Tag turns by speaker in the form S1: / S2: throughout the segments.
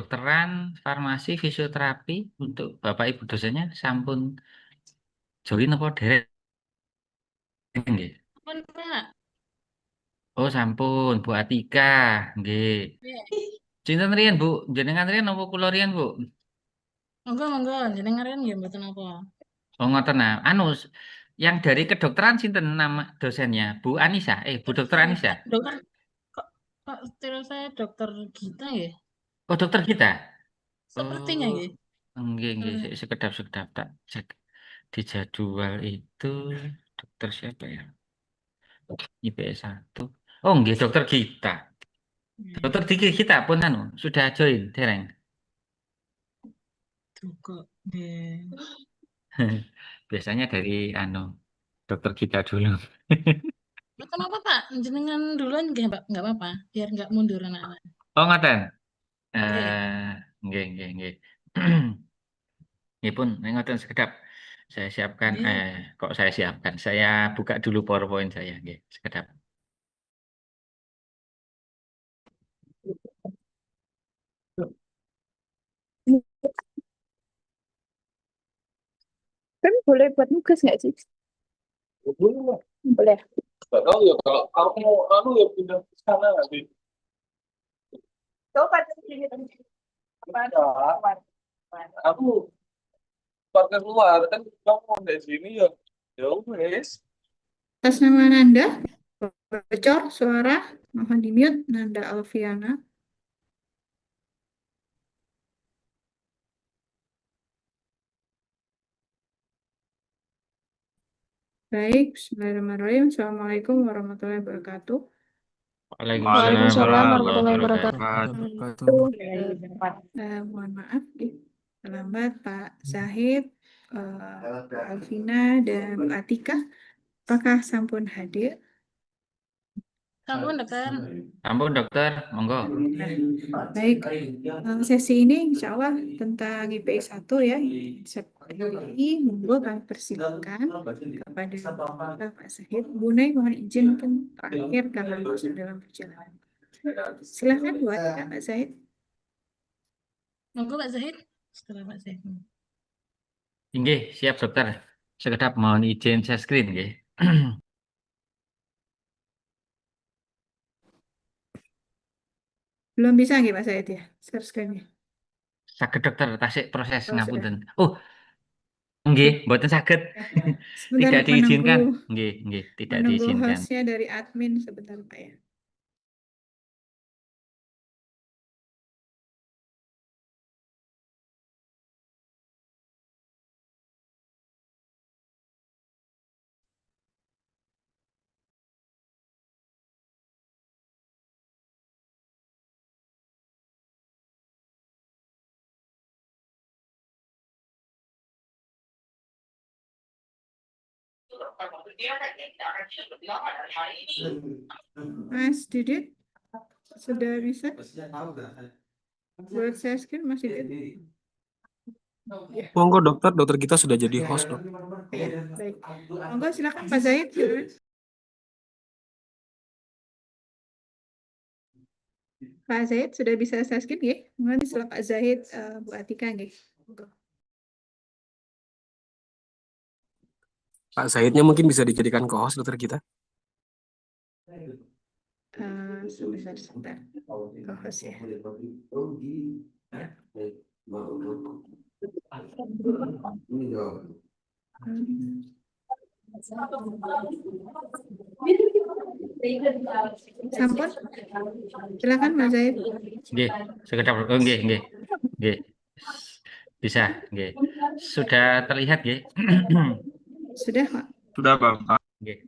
S1: kedokteran, farmasi, fisioterapi untuk Bapak Ibu dosennya sampun join apa derek nggih?
S2: Ampun, Pak.
S1: Oh, sampun Bu Atika nggih.
S2: Iya.
S1: Sinten riyen Bu? Jenengan riyen napa kula riyen Bu?
S2: Monggo, monggo, jenengan nggih mboten apa.
S1: Oh, ngoten nah. Anu yang dari kedokteran sinten nama dosennya? Bu Anissa. Bu Dokter Anissa.
S2: Dokter kok kok terus saya dokter Gita ya?
S1: Oh, dokter kita.
S2: Sepertinya
S1: Oh,
S2: nggih.
S1: nggih, sekedap tak cek di jadwal itu dokter siapa ya? IPS 1. Oh, nggih dokter Gita. Dokter Diki kita pun anu sudah join dereng.
S2: Duga nggih.
S1: Biasanya dari anu dokter kita dulu.
S2: Mboten apa, Pak. Jenengan duluan nggih, Pak. Enggak apa-apa, biar enggak mundur anak-anak.
S1: Oh, ngoten.
S2: Nggih.
S1: Nggih. Nggih pun ngoten sekedap. Saya siapkan
S2: Nggih.
S1: kok saya siapkan. Saya buka dulu PowerPoint saya nggih, sekedap.
S3: Kan boleh buat nugas nggak sih?
S4: Boleh.
S3: Boleh.
S4: Nggak tahu ya kalau kamu mau anu ya pindah ke sana nanti.
S3: Coba sini.
S4: Aku parkir keluar kan kamu mau dari sini ya. Ya wes.
S3: Atas nama Nanda, bocor suara, mohon di mute, Nanda Alfiana. Baik, bismillahirrahmanirrahim. Assalamualaikum warahmatullahi wabarakatuh.
S1: Waalaikumsalam warahmatullahi wabarakatuh.
S3: Mohon maaf, terlambat Pak Zahid, Pak Alvina, dan Bu Atika. Apakah sampun hadir?
S2: Sampun, Dokter.
S1: Ampun dokter, monggo.
S3: Baik, sesi ini insya Allah tentang IPS 1 ya. Seperti monggo kami persilakan kepada Pak Zahid. Bu Nay mohon izinkan terakhir karena masih dalam perjalanan. Silakan buat Pak Zahid.
S2: Monggo Pak Zahid. Setelah Pak Zahid.
S1: Nggih, siap dokter. Sekedap mohon izin share screen nggih.
S3: Belum bisa nggih Pak Zahid ya? Share screen-nya.
S1: Saged dokter tasik proses
S3: Oh,
S1: ngapunten. Oh, nggih, mboten saged.
S3: Sebentar
S1: Tidak diizinkan.
S3: menunggu
S1: Nggih, tidak diizinkan.
S3: hostnya dari admin sebentar Pak ya. Mas Didit sudah bisa? Buat saya screen Mas Didit.
S5: Monggo dokter kita sudah jadi host dok.
S3: Ya, baik. Monggo silakan Pak Zaid. Pak Zaid sudah bisa saya screen ya? Monggo silakan Pak Zaid, Bu Atika nggih.
S5: Pak Saidnya mungkin bisa dijadikan co-host dokter kita.
S3: Sebentar. Co-host ya. Sampun, silakan Mas Zaid.
S1: Nggih, sekedap nggih. Bisa, nggih. Sudah terlihat nggih.
S3: Sudah, Pak.
S5: Sudah Bapak.
S1: Nggih.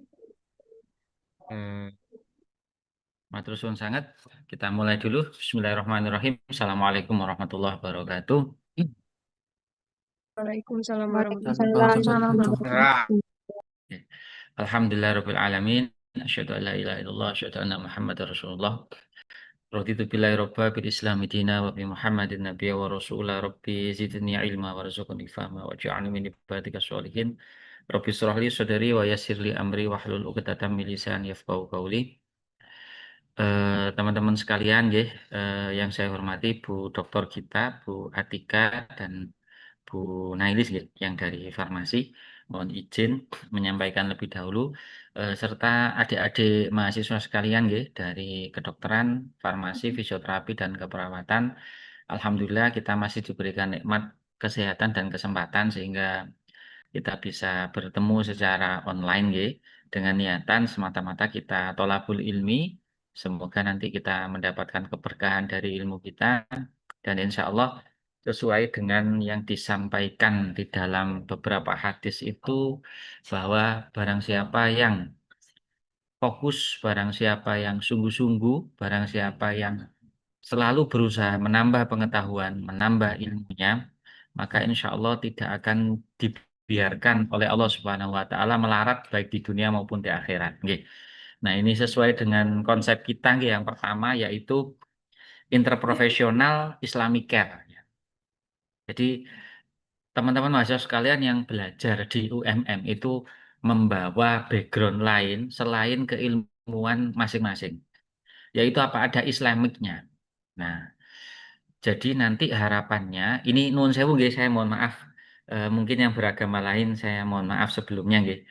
S1: Matur suwun sangat. Kita mulai dulu. Bismillahirrahmanirrahim. Assalamualaikum warahmatullahi wabarakatuh.
S3: Waalaikumsalam warahmatullahi wabarakatuh.
S1: Alhamdulillah rabbil alamin. Asyhadu an la ilaha illallah, asyhadu anna Muhammadar Rasulullah. Raditu billahi robba bil islami dina wa bi Muhammadin nabiyya wa rasulah rabbi zidni ilma warzuqni fahma waj'alni min ibadika sholihin. Rabbi shrah li sadri wa yassir li amri wahlul 'uqdatam min lisani yafqahu qawli. Teman-teman sekalian, nggih, yang saya hormati Bu Dr. Gita, Bu Atika, dan Bu Nailis, nggih, yang dari farmasi. Mohon izin menyampaikan lebih dahulu, serta adik-adik mahasiswa sekalian, nggih, dari kedokteran, farmasi, fisioterapi, dan keperawatan. Alhamdulillah kita masih diberikan nikmat kesehatan dan kesempatan sehingga kita bisa bertemu secara online, nggih, dengan niatan semata-mata kita tolabul ilmi. Semoga nanti kita mendapatkan keberkahan dari ilmu kita dan insya Allah sesuai dengan yang disampaikan di dalam beberapa hadis itu bahwa barang siapa yang fokus, barang siapa yang sungguh-sungguh, barang siapa yang selalu berusaha menambah pengetahuan, menambah ilmunya, maka insya Allah tidak akan dibiarkan oleh Allah Subhanahu wa Ta'ala melarat baik di dunia maupun di akhirat. Nggih. Nah, ini sesuai dengan konsep kita, nggih, yang pertama yaitu interprofesional Islamic Care. Jadi teman-teman mahasiswa sekalian yang belajar di UMM itu membawa background lain selain keilmuan masing-masing, yaitu apa ada Islamicnya. Nah, jadi nanti harapannya, ini nuwun sewu nggih, saya mohon maaf. Mungkin yang beragama lain saya mohon maaf sebelumnya nggih.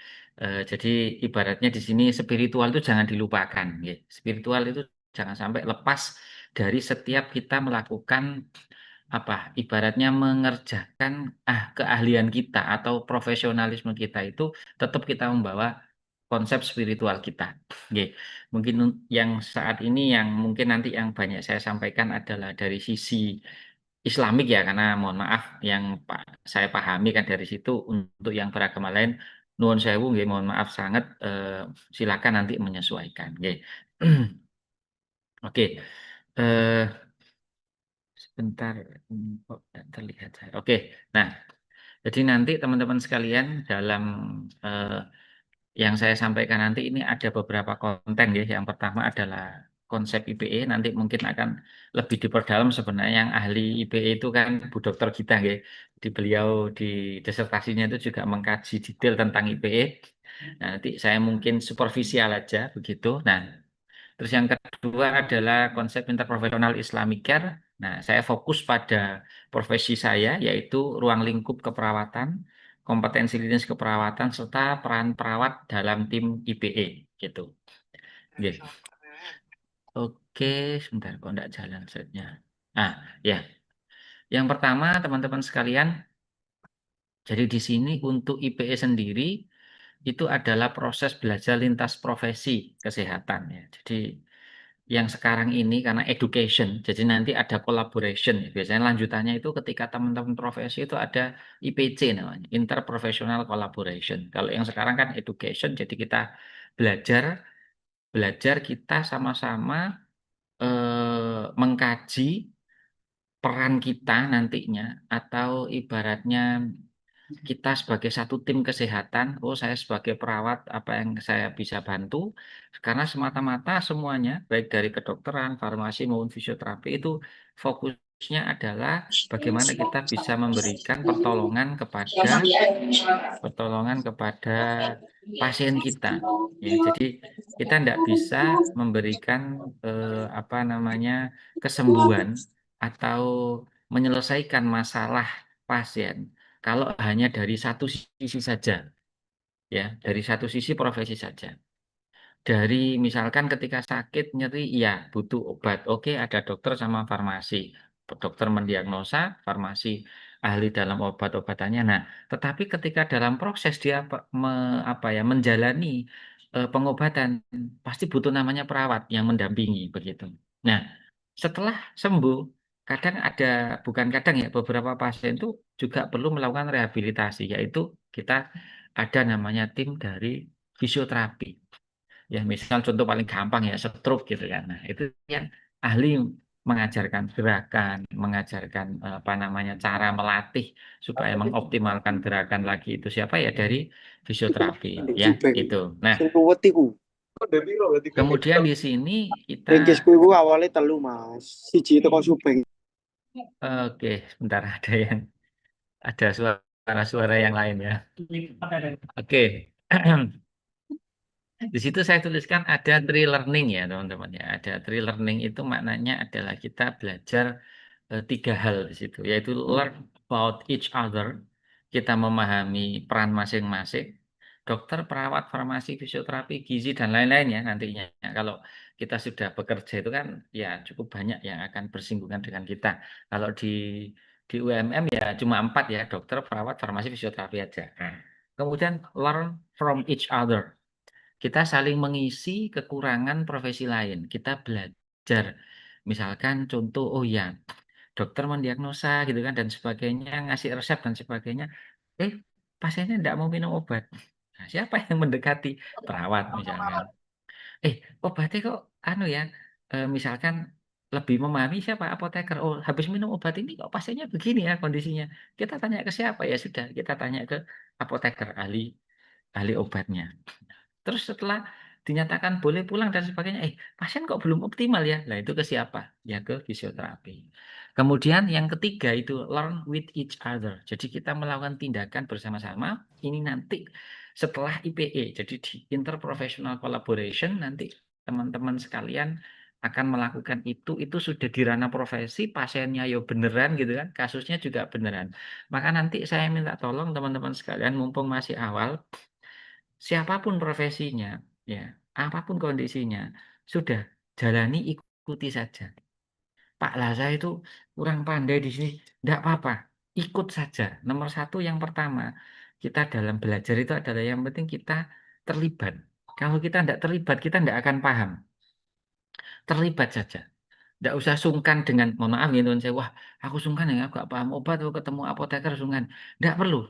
S1: Jadi ibaratnya di sini spiritual itu jangan dilupakan nggih. Spiritual itu jangan sampai lepas dari setiap kita melakukan apa ibaratnya mengerjakan keahlian kita atau profesionalisme kita itu tetap kita membawa konsep spiritual kita. Nggih. Mungkin yang saat ini yang mungkin nanti yang banyak saya sampaikan adalah dari sisi Islamik ya, karena mohon maaf yang saya pahami kan dari situ. Untuk yang beragama lain nuwun sewu nggih, mohon maaf sangat, silakan nanti menyesuaikan nggih. Oke. Eh sebentar, kok tidak terlihat saya. Oke. Nah, jadi nanti teman-teman sekalian dalam eh, yang saya sampaikan nanti ini ada beberapa konten ya. Yang pertama adalah konsep IPE. Nanti mungkin akan lebih diperdalam sebenarnya yang ahli IPE itu kan Bu Dokter Gita ya. Di beliau di disertasinya itu juga mengkaji detail tentang IPE. Nah, nanti saya mungkin superficial aja begitu. Nah, terus yang kedua adalah konsep interprofesional Islamic Care. Nah, saya fokus pada profesi saya yaitu ruang lingkup keperawatan, kompetensi klinis keperawatan serta peran perawat dalam tim IPE gitu. Oke. Oke, sebentar kok enggak jalan slide-nya. Ya. Yang pertama teman-teman sekalian, jadi di sini untuk IPE sendiri itu adalah proses belajar lintas profesi kesehatan ya. Jadi yang sekarang ini karena education, jadi nanti ada collaboration. Biasanya lanjutannya itu ketika teman-teman profesi itu ada IPC namanya, interprofessional collaboration. Kalau yang sekarang kan education, jadi kita belajar belajar kita sama-sama mengkaji peran kita nantinya atau ibaratnya kita sebagai satu tim kesehatan, saya sebagai perawat apa yang saya bisa bantu, karena semata-mata semuanya, baik dari kedokteran, farmasi maupun fisioterapi itu fokusnya adalah bagaimana kita bisa memberikan pertolongan kepada pasien kita. Ya, jadi kita tidak bisa memberikan apa namanya kesembuhan atau menyelesaikan masalah pasien kalau hanya dari satu sisi saja, ya, dari satu sisi profesi saja. Dari misalkan ketika sakit nyeri, ya butuh obat. Oke, ada dokter sama farmasi. Dokter mendiagnosa, farmasi ahli dalam obat-obatannya. Nah, tetapi ketika dalam proses dia apa ya menjalani pengobatan, pasti butuh namanya perawat yang mendampingi begitu. Nah, setelah sembuh, kadang ada bukan kadang ya beberapa pasien itu juga perlu melakukan rehabilitasi, yaitu kita ada namanya tim dari fisioterapi. Ya, misal contoh paling gampang ya stroke gitu kan. Nah, itu yang ahli mengajarkan gerakan, mengajarkan apa namanya cara melatih supaya mengoptimalkan gerakan lagi itu siapa ya dari fisioterapi ya gitu. Nah,
S6: Sing ruwet iku.
S1: kemudian di sini kita
S6: Ringkisku iku awalnya telu, Mas. Siji teko Subeng.
S1: oke, sebentar ada suara-suara yang lain ya. Oke. Di situ saya tuliskan ada tree learning ya teman-teman ya. Ada tree learning itu maknanya adalah kita belajar tiga hal di situ, yaitu learn about each other, kita memahami peran masing-masing, dokter, perawat, farmasi, fisioterapi, gizi dan lain-lain ya nantinya. Kalau kita sudah bekerja itu kan ya cukup banyak yang akan bersinggungan dengan kita. Kalau di UMM ya cuma 4 ya, dokter, perawat, farmasi, fisioterapi aja. Nah, kemudian learn from each other. Kita saling mengisi kekurangan profesi lain. Kita belajar. Misalkan contoh, oh ya, dokter mendiagnosa gitu kan dan sebagainya, ngasih resep dan sebagainya. Eh, pasiennya tidak mau minum obat. Nah, siapa yang mendekati? Perawat misalkan. Obatnya kok anu ya, misalkan lebih memahami siapa apoteker. Oh, habis minum obat ini kok pasiennya begini ya kondisinya. Kita tanya ke siapa ya sudah, kita tanya ke apoteker, ahli ahli obatnya. Terus setelah dinyatakan boleh pulang dan sebagainya, pasien kok belum optimal ya? Nah itu ke siapa? Ya ke fisioterapi. Kemudian yang ketiga itu learn with each other. Jadi kita melakukan tindakan bersama-sama. Ini nanti setelah IPE, jadi di interprofessional collaboration nanti teman-teman sekalian akan melakukan itu sudah di ranah profesi, pasiennya yo beneran gitu kan, kasusnya juga beneran. Maka nanti saya minta tolong teman-teman sekalian, mumpung masih awal, siapapun profesinya, ya, apapun kondisinya, sudah jalani ikuti saja. Pak lah saya itu kurang pandai di sini, tidak apa-apa, ikut saja. Nomor satu yang pertama, kita dalam belajar itu adalah yang penting kita terlibat. Kalau kita tidak terlibat, kita tidak akan paham. Terlibat saja. Tidak usah sungkan dengan, mohon maaf gitu, saya, wah aku sungkan ya, aku gak paham obat, aku ketemu apoteker sungkan. Tidak perlu.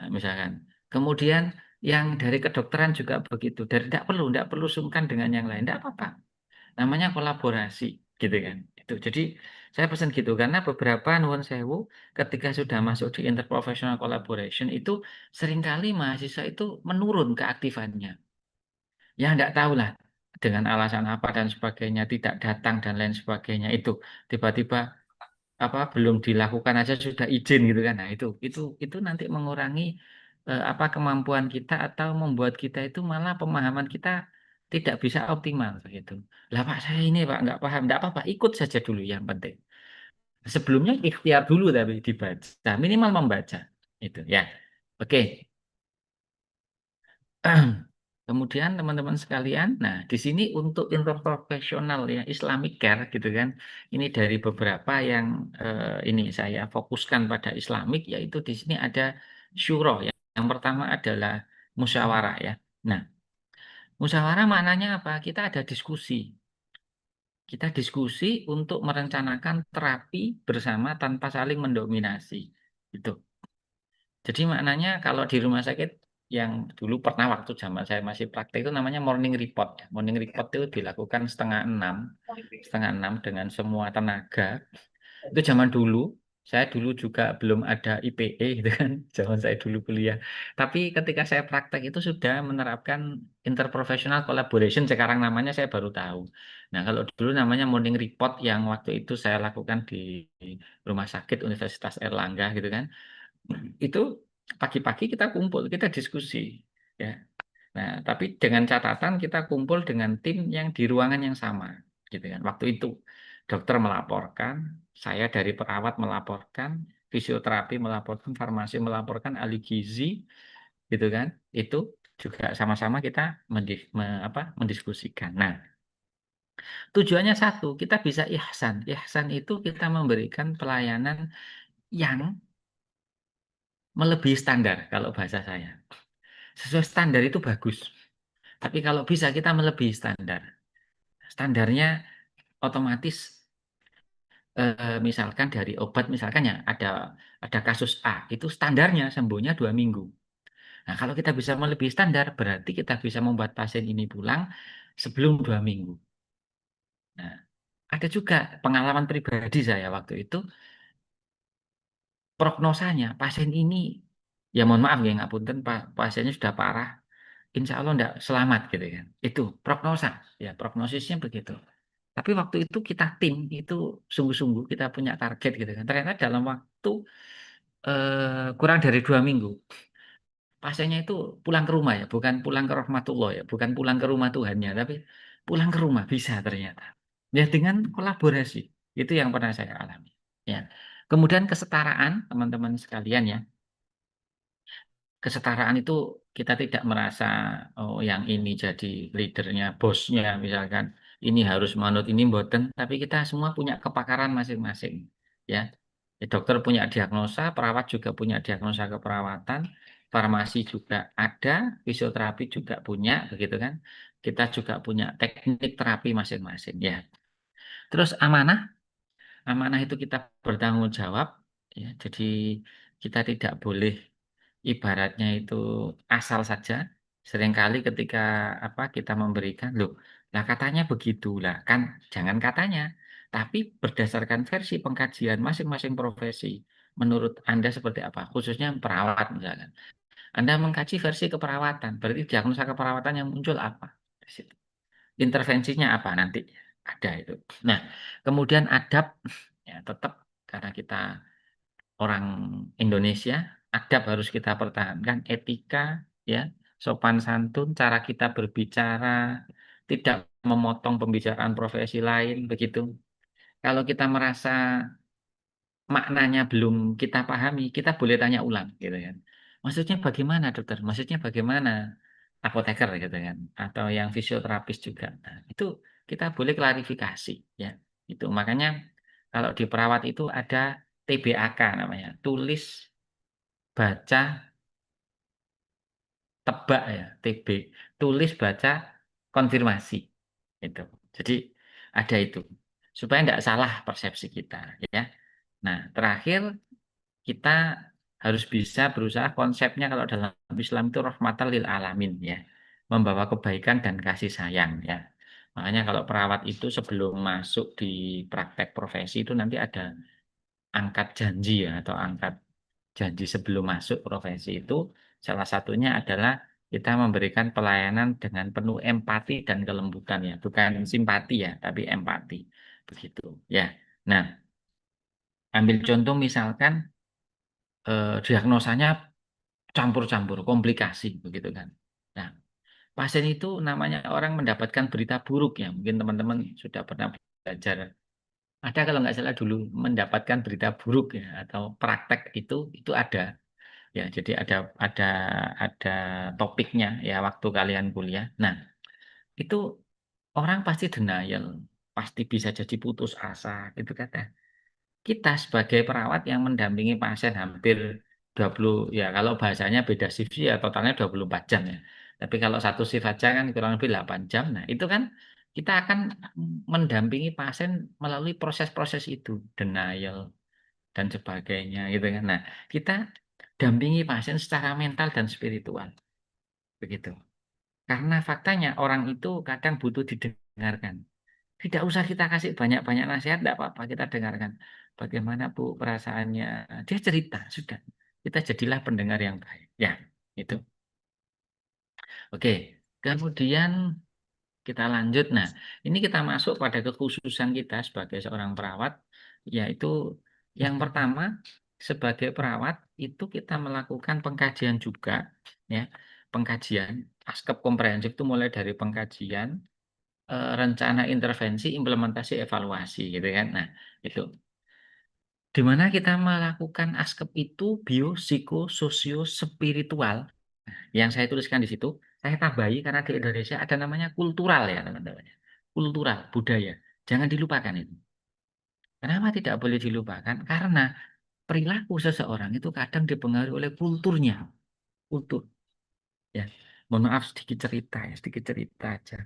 S1: Nah, misalkan. Kemudian yang dari kedokteran juga begitu. Dari tidak perlu sungkan dengan yang lain, tidak apa-apa. Namanya kolaborasi, gitu kan. Itu. Jadi saya pesan gitu karena beberapa nuwun sewu ketika sudah masuk di interprofessional collaboration itu seringkali mahasiswa itu menurun keaktifannya. Ya tidak tahu lah dengan alasan apa dan sebagainya tidak datang dan lain sebagainya itu tiba-tiba apa belum dilakukan aja sudah izin gitu kan. Nah, itu nanti mengurangi apa kemampuan kita atau membuat kita itu malah pemahaman kita tidak bisa optimal gitu. Lah Pak saya ini Pak nggak paham, nggak apa-apa, ikut saja dulu yang penting. Sebelumnya ikhtiar dulu tapi dibaca, minimal membaca itu ya. Oke. Kemudian teman-teman sekalian, nah di sini untuk interprofesional ya Islamic care gitu kan, ini dari beberapa yang ini saya fokuskan pada Islamik, yaitu di sini ada syuro ya. Yang pertama adalah musyawarah ya. Nah, musyawarah maknanya apa? Kita ada diskusi. Kita diskusi untuk merencanakan terapi bersama tanpa saling mendominasi. Gitu. Jadi maknanya kalau di rumah sakit yang dulu pernah waktu zaman saya masih praktek itu namanya morning report. Morning report itu dilakukan setengah enam dengan semua tenaga. Itu zaman dulu. Saya dulu juga belum ada IPE gitu kan, zaman saya dulu kuliah. Tapi ketika saya praktek itu sudah menerapkan interprofessional collaboration, sekarang namanya saya baru tahu. Nah, kalau dulu namanya morning report yang waktu itu saya lakukan di Rumah Sakit Universitas Erlangga gitu kan. Itu pagi-pagi kita kumpul, kita diskusi ya. Nah, tapi dengan catatan kita kumpul dengan tim yang di ruangan yang sama gitu kan. Waktu itu dokter melaporkan, saya dari perawat melaporkan, fisioterapi melaporkan, farmasi melaporkan, ahli gizi gitu kan. Itu juga sama-sama kita mendiskusikan. Nah, tujuannya satu, kita bisa ihsan. Ihsan itu kita memberikan pelayanan yang melebihi standar kalau bahasa saya. Sesuai standar itu bagus. Tapi kalau bisa kita melebihi standar. Standarnya otomatis misalkan dari obat misalkan ya ada kasus A itu standarnya sembuhnya 2 minggu. Nah kalau kita bisa melebihi standar berarti kita bisa membuat pasien ini pulang sebelum 2 minggu. Nah ada juga pengalaman pribadi saya waktu itu prognosanya pasien ini ya mohon maaf ya ngapunten pasiennya sudah parah, insya Allah tidak selamat gitu kan. Itu prognosa ya prognosisnya begitu. Tapi waktu itu kita tim itu sungguh-sungguh kita punya target gitu kan. Ternyata dalam waktu kurang dari 2 minggu pasiennya itu pulang ke rumah ya, bukan pulang ke rahmatullah ya, bukan pulang ke rumah Tuhannya, tapi pulang ke rumah bisa ternyata. Ya dengan kolaborasi itu yang pernah saya alami. Ya. Kemudian kesetaraan teman-teman sekalian ya, kesetaraan itu kita tidak merasa oh yang ini jadi leadernya, bosnya misalkan ini harus manut ini mboten, tapi kita semua punya kepakaran masing-masing ya. Ya, dokter punya diagnosa, perawat juga punya diagnosa keperawatan, farmasi juga ada, fisioterapi juga punya, begitu kan? Kita juga punya teknik terapi masing-masing ya. Terus amanah, amanah itu kita bertanggung jawab ya. Jadi kita tidak boleh ibaratnya itu asal saja. Seringkali ketika apa kita memberikan, loh, lah katanya begitu lah kan, jangan katanya, tapi berdasarkan versi pengkajian masing-masing profesi. Menurut Anda seperti apa? Khususnya perawat misalkan. Anda mengkaji versi keperawatan, berarti diagnosa keperawatan yang muncul apa? Di situ. Intervensinya apa nanti? Ada itu. Nah, kemudian adab, ya tetap karena kita orang Indonesia, adab harus kita pertahankan, etika, ya, sopan santun, cara kita berbicara, tidak memotong pembicaraan profesi lain, begitu. Kalau kita merasa maknanya belum kita pahami, kita boleh tanya ulang, gitu kan. Maksudnya bagaimana, dokter? Maksudnya bagaimana, apoteker, gitu kan? Atau yang fisioterapis juga. Nah, itu kita boleh klarifikasi, ya. Itu makanya kalau di perawat itu ada TBAK namanya, tulis baca tebak ya, TB, tulis baca konfirmasi itu. Jadi ada itu supaya tidak salah persepsi kita ya. Nah, terakhir kita harus bisa berusaha konsepnya kalau dalam Islam itu rahmatan lil alamin ya, membawa kebaikan dan kasih sayang ya. Makanya kalau perawat itu sebelum masuk di praktek profesi itu nanti ada angkat janji ya atau angkat janji sebelum masuk profesi itu salah satunya adalah kita memberikan pelayanan dengan penuh empati dan kelembutan ya, bukan simpati ya, tapi empati begitu ya. Nah, ambil contoh misalkan diagnosanya campur-campur, komplikasi begitu kan. Nah, pasien itu namanya orang mendapatkan berita buruk ya, mungkin teman-teman sudah pernah belajar. Ada kalau nggak salah dulu mendapatkan berita buruk ya atau praktek itu ada. Ya, jadi ada topiknya ya waktu kalian kuliah. Nah, itu orang pasti denial, pasti bisa jadi putus asa gitu kata. Kita sebagai perawat yang mendampingi pasien hampir 20 ya kalau bahasanya beda shift ya totalnya 24 jam ya. Tapi kalau satu shift aja kan kurang lebih 8 jam. Nah, itu kan kita akan mendampingi pasien melalui proses-proses itu, denial dan sebagainya gitu kan. Nah, kita dampingi pasien secara mental dan spiritual. Begitu. Karena faktanya orang itu kadang butuh didengarkan. Tidak usah kita kasih banyak-banyak nasihat, tidak apa-apa. Kita dengarkan. Bagaimana Bu perasaannya. Dia cerita, sudah. Kita jadilah pendengar yang baik. Ya, itu. Oke. Kemudian kita lanjut. Nah, ini kita masuk pada kekhususan kita sebagai seorang perawat, yaitu yang pertama, sebagai perawat itu kita melakukan pengkajian juga, ya, pengkajian askep komprehensif itu mulai dari pengkajian, rencana intervensi, implementasi, evaluasi, gitu kan. Nah, itu. Di mana kita melakukan askep itu biopsikososio spiritual yang saya tuliskan di situ, saya tambahi karena di Indonesia ada namanya kultural ya teman-teman. Kultural, budaya. Jangan dilupakan itu. Kenapa tidak boleh dilupakan? Karena perilaku seseorang itu kadang dipengaruhi oleh kulturnya. Kultur. Ya. Mohon maaf sedikit cerita ya, sedikit cerita aja.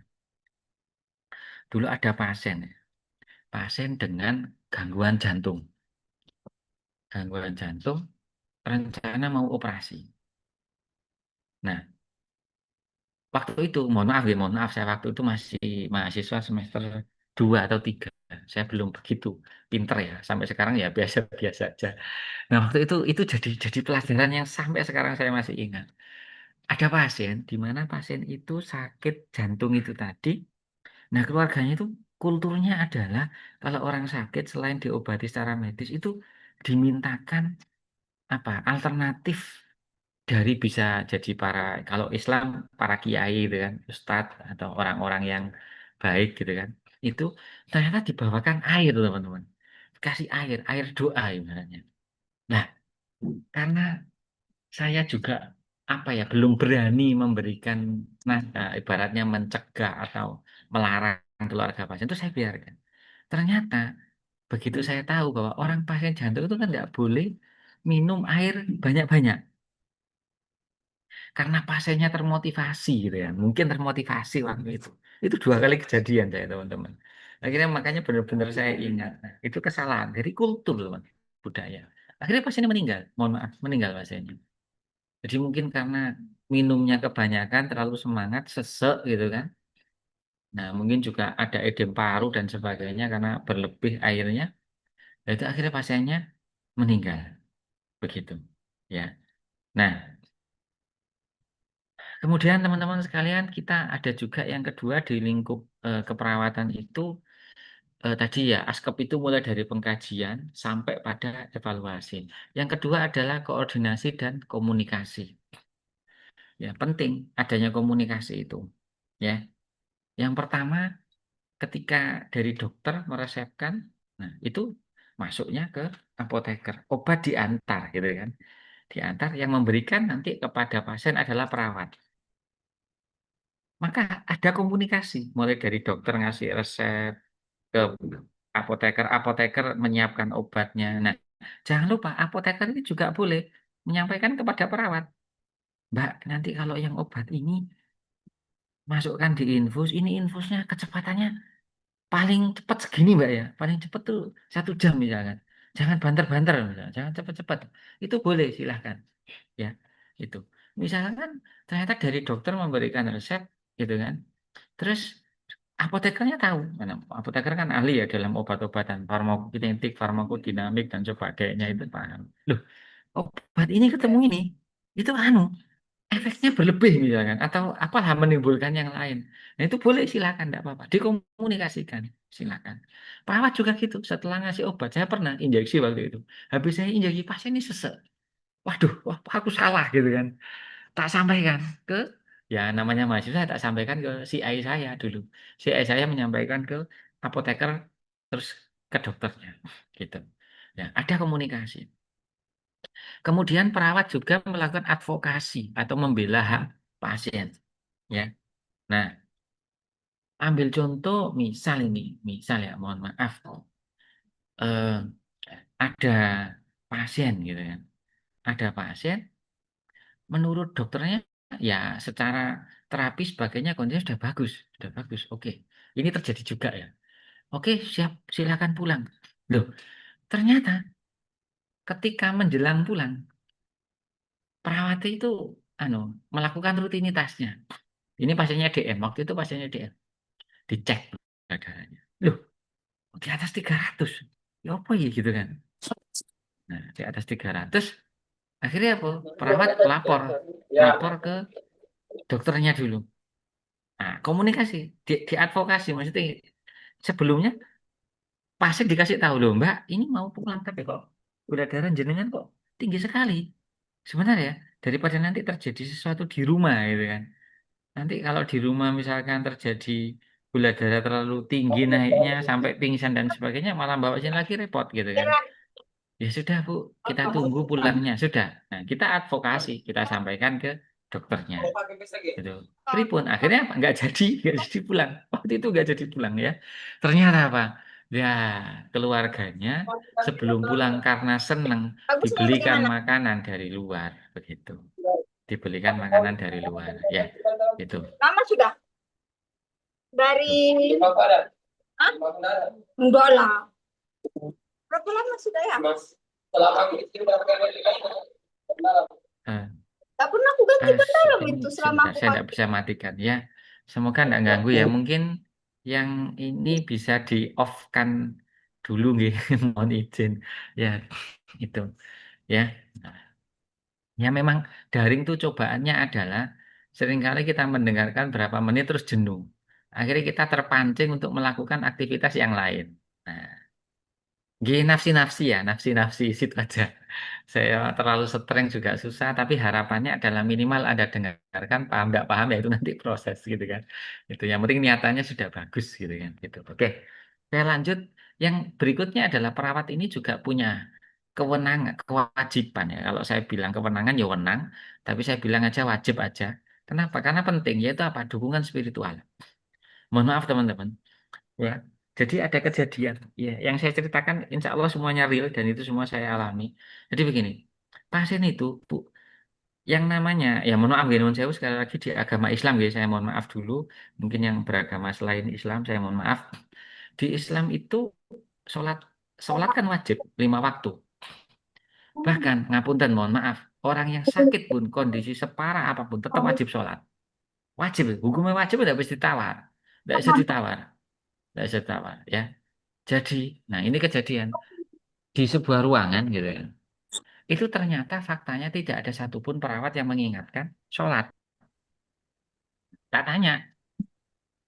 S1: Dulu ada pasien, ya. Pasien dengan gangguan jantung. Gangguan jantung, rencana mau operasi. Nah, waktu itu, mohon maaf ya, mohon maaf, saya waktu itu masih mahasiswa semester 2 atau 3. Saya belum begitu pinter ya, sampai sekarang ya biasa-biasa aja. Nah, waktu itu jadi pelajaran yang sampai sekarang saya masih ingat. Ada pasien, di mana pasien itu sakit jantung itu tadi. Nah, keluarganya itu kulturnya adalah kalau orang sakit selain diobati secara medis itu dimintakan apa alternatif dari bisa jadi kalau Islam para kiai gitu kan, ustadz atau orang-orang yang baik gitu kan, itu ternyata dibawakan air teman-teman, kasih air doa ibaratnya. Nah, karena saya juga apa ya belum berani memberikan ibaratnya mencegah atau melarang keluarga pasien itu saya biarkan. Ternyata begitu saya tahu bahwa orang pasien jantung itu kan nggak boleh minum air banyak-banyak karena pasiennya termotivasi gitu ya. Mungkin termotivasi waktu itu. Itu 2 kali kejadian saya teman-teman. Akhirnya makanya benar-benar saya ingat. Nah, itu kesalahan dari kultur teman budaya. Akhirnya pasiennya meninggal. Mohon maaf, meninggal pasiennya. Jadi mungkin karena minumnya kebanyakan, terlalu semangat, sesek gitu kan. Nah, mungkin juga ada edem paru dan sebagainya karena berlebih airnya. Nah, itu akhirnya pasiennya meninggal. Begitu. Ya. Nah, kemudian teman-teman sekalian, kita ada juga yang kedua di lingkup keperawatan itu tadi ya, ASKEP itu mulai dari pengkajian sampai pada evaluasi. Yang kedua adalah koordinasi dan komunikasi. Ya, penting adanya komunikasi itu. Ya. Yang pertama, ketika dari dokter meresepkan, nah itu masuknya ke apoteker. Obat diantar gitu kan. Diantar yang memberikan nanti kepada pasien adalah perawat. Maka ada komunikasi mulai dari dokter ngasih resep ke apoteker, apoteker menyiapkan obatnya. Nah, jangan lupa apoteker ini juga boleh menyampaikan kepada perawat, Mbak, nanti kalau yang obat ini masukkan di infus, ini infusnya kecepatannya paling cepat segini Mbak ya, paling cepat tuh 1 jam misalkan. Jangan banter-banter misalkan, jangan cepat-cepat. Itu boleh silahkan, ya itu. Misalkan ternyata dari dokter memberikan resep, gitu kan. Terus apotekernya tahu, karena apoteker kan ahli ya dalam obat-obatan, farmakokinetik, farmakodinamik dan sebagainya itu paham. Loh, obat ini ketemu ini, itu efeknya berlebih misalkan, atau apalah menimbulkan yang lain. Nah itu boleh silakan, tidak apa-apa, dikomunikasikan, silakan. Perawat juga gitu, setelah ngasih obat, saya pernah injeksi waktu itu. Habis saya injeksi pasien ini sesek. Waduh, wah, aku salah gitu kan. Tak sampaikan ke ya namanya mahasiswa tak sampaikan ke CI saya dulu. CI saya menyampaikan ke apoteker terus ke dokternya gitu. Ya, ada komunikasi. Kemudian perawat juga melakukan advokasi atau membela hak pasien ya. Nah, ambil contoh misal ya mohon maaf eh, ada pasien gitu kan. Ada pasien menurut dokternya ya secara terapi sebagainya kondisinya sudah bagus. Oke, ini terjadi juga ya. Oke, siap, silakan pulang. Loh, ternyata ketika menjelang pulang, perawat itu anu melakukan rutinitasnya. Ini pasiennya DM, waktu itu pasiennya DM, dicek gula darahnya. Loh, di atas 300. Ya apa ya gitu kan. Nah, di atas 300 akhirnya apa? Perawat lapor ke dokternya dulu. Nah, komunikasi, diadvokasi, maksudnya sebelumnya pasien dikasih tahu loh, Mbak, ini mau pulang tapi kok gula darah jenengan kok tinggi sekali. Sebenarnya daripada nanti terjadi sesuatu di rumah gitu kan. Nanti kalau di rumah misalkan terjadi gula darah terlalu tinggi naiknya sampai pingsan dan sebagainya malah bawa sini lagi repot gitu kan. Ya sudah Bu, kita tunggu pulangnya. Sudah. Nah, kita advokasi, kita sampaikan ke dokternya. Gitu. Pripun, akhirnya apa? Nggak jadi pulang. Waktu itu nggak jadi pulang ya. Ternyata apa? Ya, keluarganya sebelum pulang karena seneng dibelikan makanan dari luar, begitu. Dibelikan makanan dari luar, ya, itu.
S7: Lama sudah dari Hah? Enggak lah. Berapa lama sudah ya?
S1: Eh,
S7: Tak pernah aku ganti ban dalam
S1: ini
S7: itu selama
S1: sebentar,
S7: aku
S1: saya tidak
S7: pakai.
S1: bisa matikan ya. Semoga tidak ganggu ya. Mungkin yang ini bisa di off kan dulu, nggih. Mohon izin. Ya, itu. Ya, ya memang daring tuh cobaannya adalah seringkali kita mendengarkan berapa menit terus jenuh. Akhirnya kita terpancing untuk melakukan aktivitas yang lain. Nah, nggih nafsi-nafsi ya, nafsi-nafsi situ aja. Saya terlalu streng juga susah, tapi harapannya adalah minimal Anda dengarkan, paham nggak paham ya itu nanti proses gitu kan. Itu yang penting niatannya sudah bagus gitu kan. Gitu. Oke, saya lanjut. Yang berikutnya adalah perawat ini juga punya kewenangan, kewajiban ya. Kalau saya bilang kewenangan ya wenang, tapi saya bilang aja wajib aja. Kenapa? Karena penting, yaitu apa? Dukungan spiritual. Mohon maaf teman-teman. Ya, jadi ada kejadian, ya, yang saya ceritakan, insya Allah semuanya real dan itu semua saya alami. Jadi begini, pasien itu, Bu, yang namanya, ya mohon maaf, ya, nuwun sewu sekali lagi di agama Islam, ya, saya mohon maaf dulu. Mungkin yang beragama selain Islam, saya mohon maaf. Di Islam itu sholat, sholat kan wajib 5 waktu. Bahkan, ngapunten, mohon maaf, orang yang sakit pun kondisi separah apapun tetap wajib sholat. Wajib, hukumnya wajib tidak bisa ditawar, tidak bisa ditawar, tidak bisa ditawar, ya. Jadi, nah ini kejadian di sebuah ruangan gitu ya. Itu ternyata faktanya tidak ada satupun perawat yang mengingatkan sholat. Tak tanya,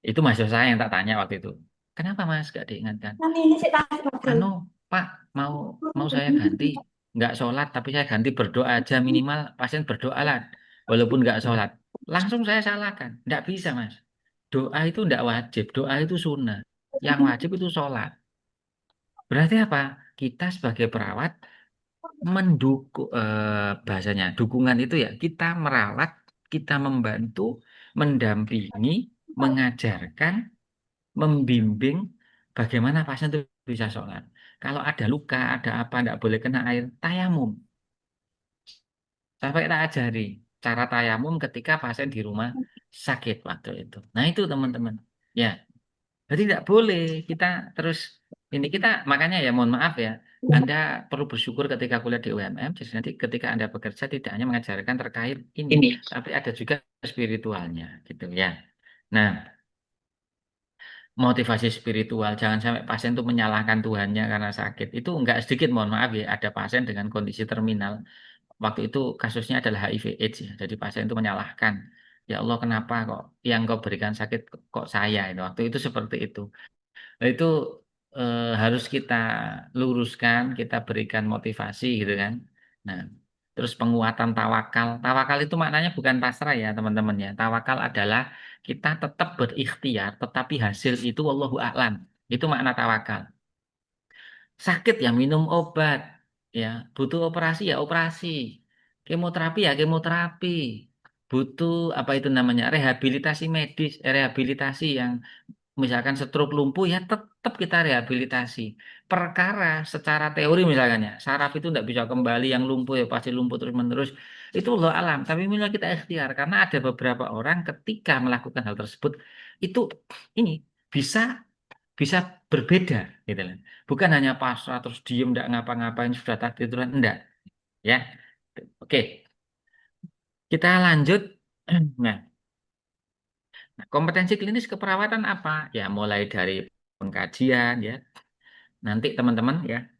S1: itu mahasiswa saya yang tak tanya waktu itu. Kenapa Mas gak diingatkan?
S7: Nanti ini saya kasih pakai.
S1: Anu, Pak, mau mau saya ganti nggak sholat tapi saya ganti berdoa aja minimal pasien berdoa lah walaupun nggak sholat. Langsung saya salahkan, nggak bisa Mas. Doa itu nggak wajib, doa itu sunnah. Yang wajib itu sholat. Berarti apa? Kita sebagai perawat mendukung bahasanya dukungan itu ya kita merawat, kita membantu, mendampingi, mengajarkan, membimbing bagaimana pasien itu bisa sholat. Kalau ada luka, ada apa, tidak boleh kena air, tayamum. Sampai tak ajari cara tayamum ketika pasien di rumah sakit waktu itu. Nah itu teman-teman. Ya, jadi tidak boleh kita terus ini kita makanya ya mohon maaf ya. Anda perlu bersyukur ketika kuliah di UMM. Jadi nanti ketika Anda bekerja tidak hanya mengajarkan terkait ini, tapi ada juga spiritualnya gitu ya. Nah, motivasi spiritual jangan sampai pasien itu menyalahkan Tuhannya karena sakit. Itu enggak sedikit mohon maaf ya. Ada pasien dengan kondisi terminal. Waktu itu kasusnya adalah HIV/AIDS ya. Jadi pasien itu menyalahkan. Ya Allah kenapa kok yang kau berikan sakit kok saya itu. Waktu itu seperti itu. Nah, itu harus kita luruskan, kita berikan motivasi gitu kan. Nah, terus penguatan tawakal. Tawakal itu maknanya bukan pasrah ya teman-teman ya. Tawakal adalah kita tetap berikhtiar, tetapi hasil itu wallahu a'lam. Itu makna tawakal. Sakit ya minum obat, ya butuh operasi ya operasi, kemoterapi ya kemoterapi, butuh apa itu namanya rehabilitasi medis, rehabilitasi yang misalkan stroke lumpuh ya tetap kita rehabilitasi. Perkara secara teori misalkan ya, saraf itu tidak bisa kembali yang lumpuh ya pasti lumpuh terus menerus. Itu Allah alam. Tapi minimal kita ikhtiar karena ada beberapa orang ketika melakukan hal tersebut itu ini bisa bisa berbeda gitu loh. Bukan hanya pasrah terus diem tidak ngapa-ngapain sudah takdir Tuhan enggak ya. Oke, kita lanjut. Nah, kompetensi klinis keperawatan apa? Ya, mulai dari pengkajian ya. Nanti teman-teman ya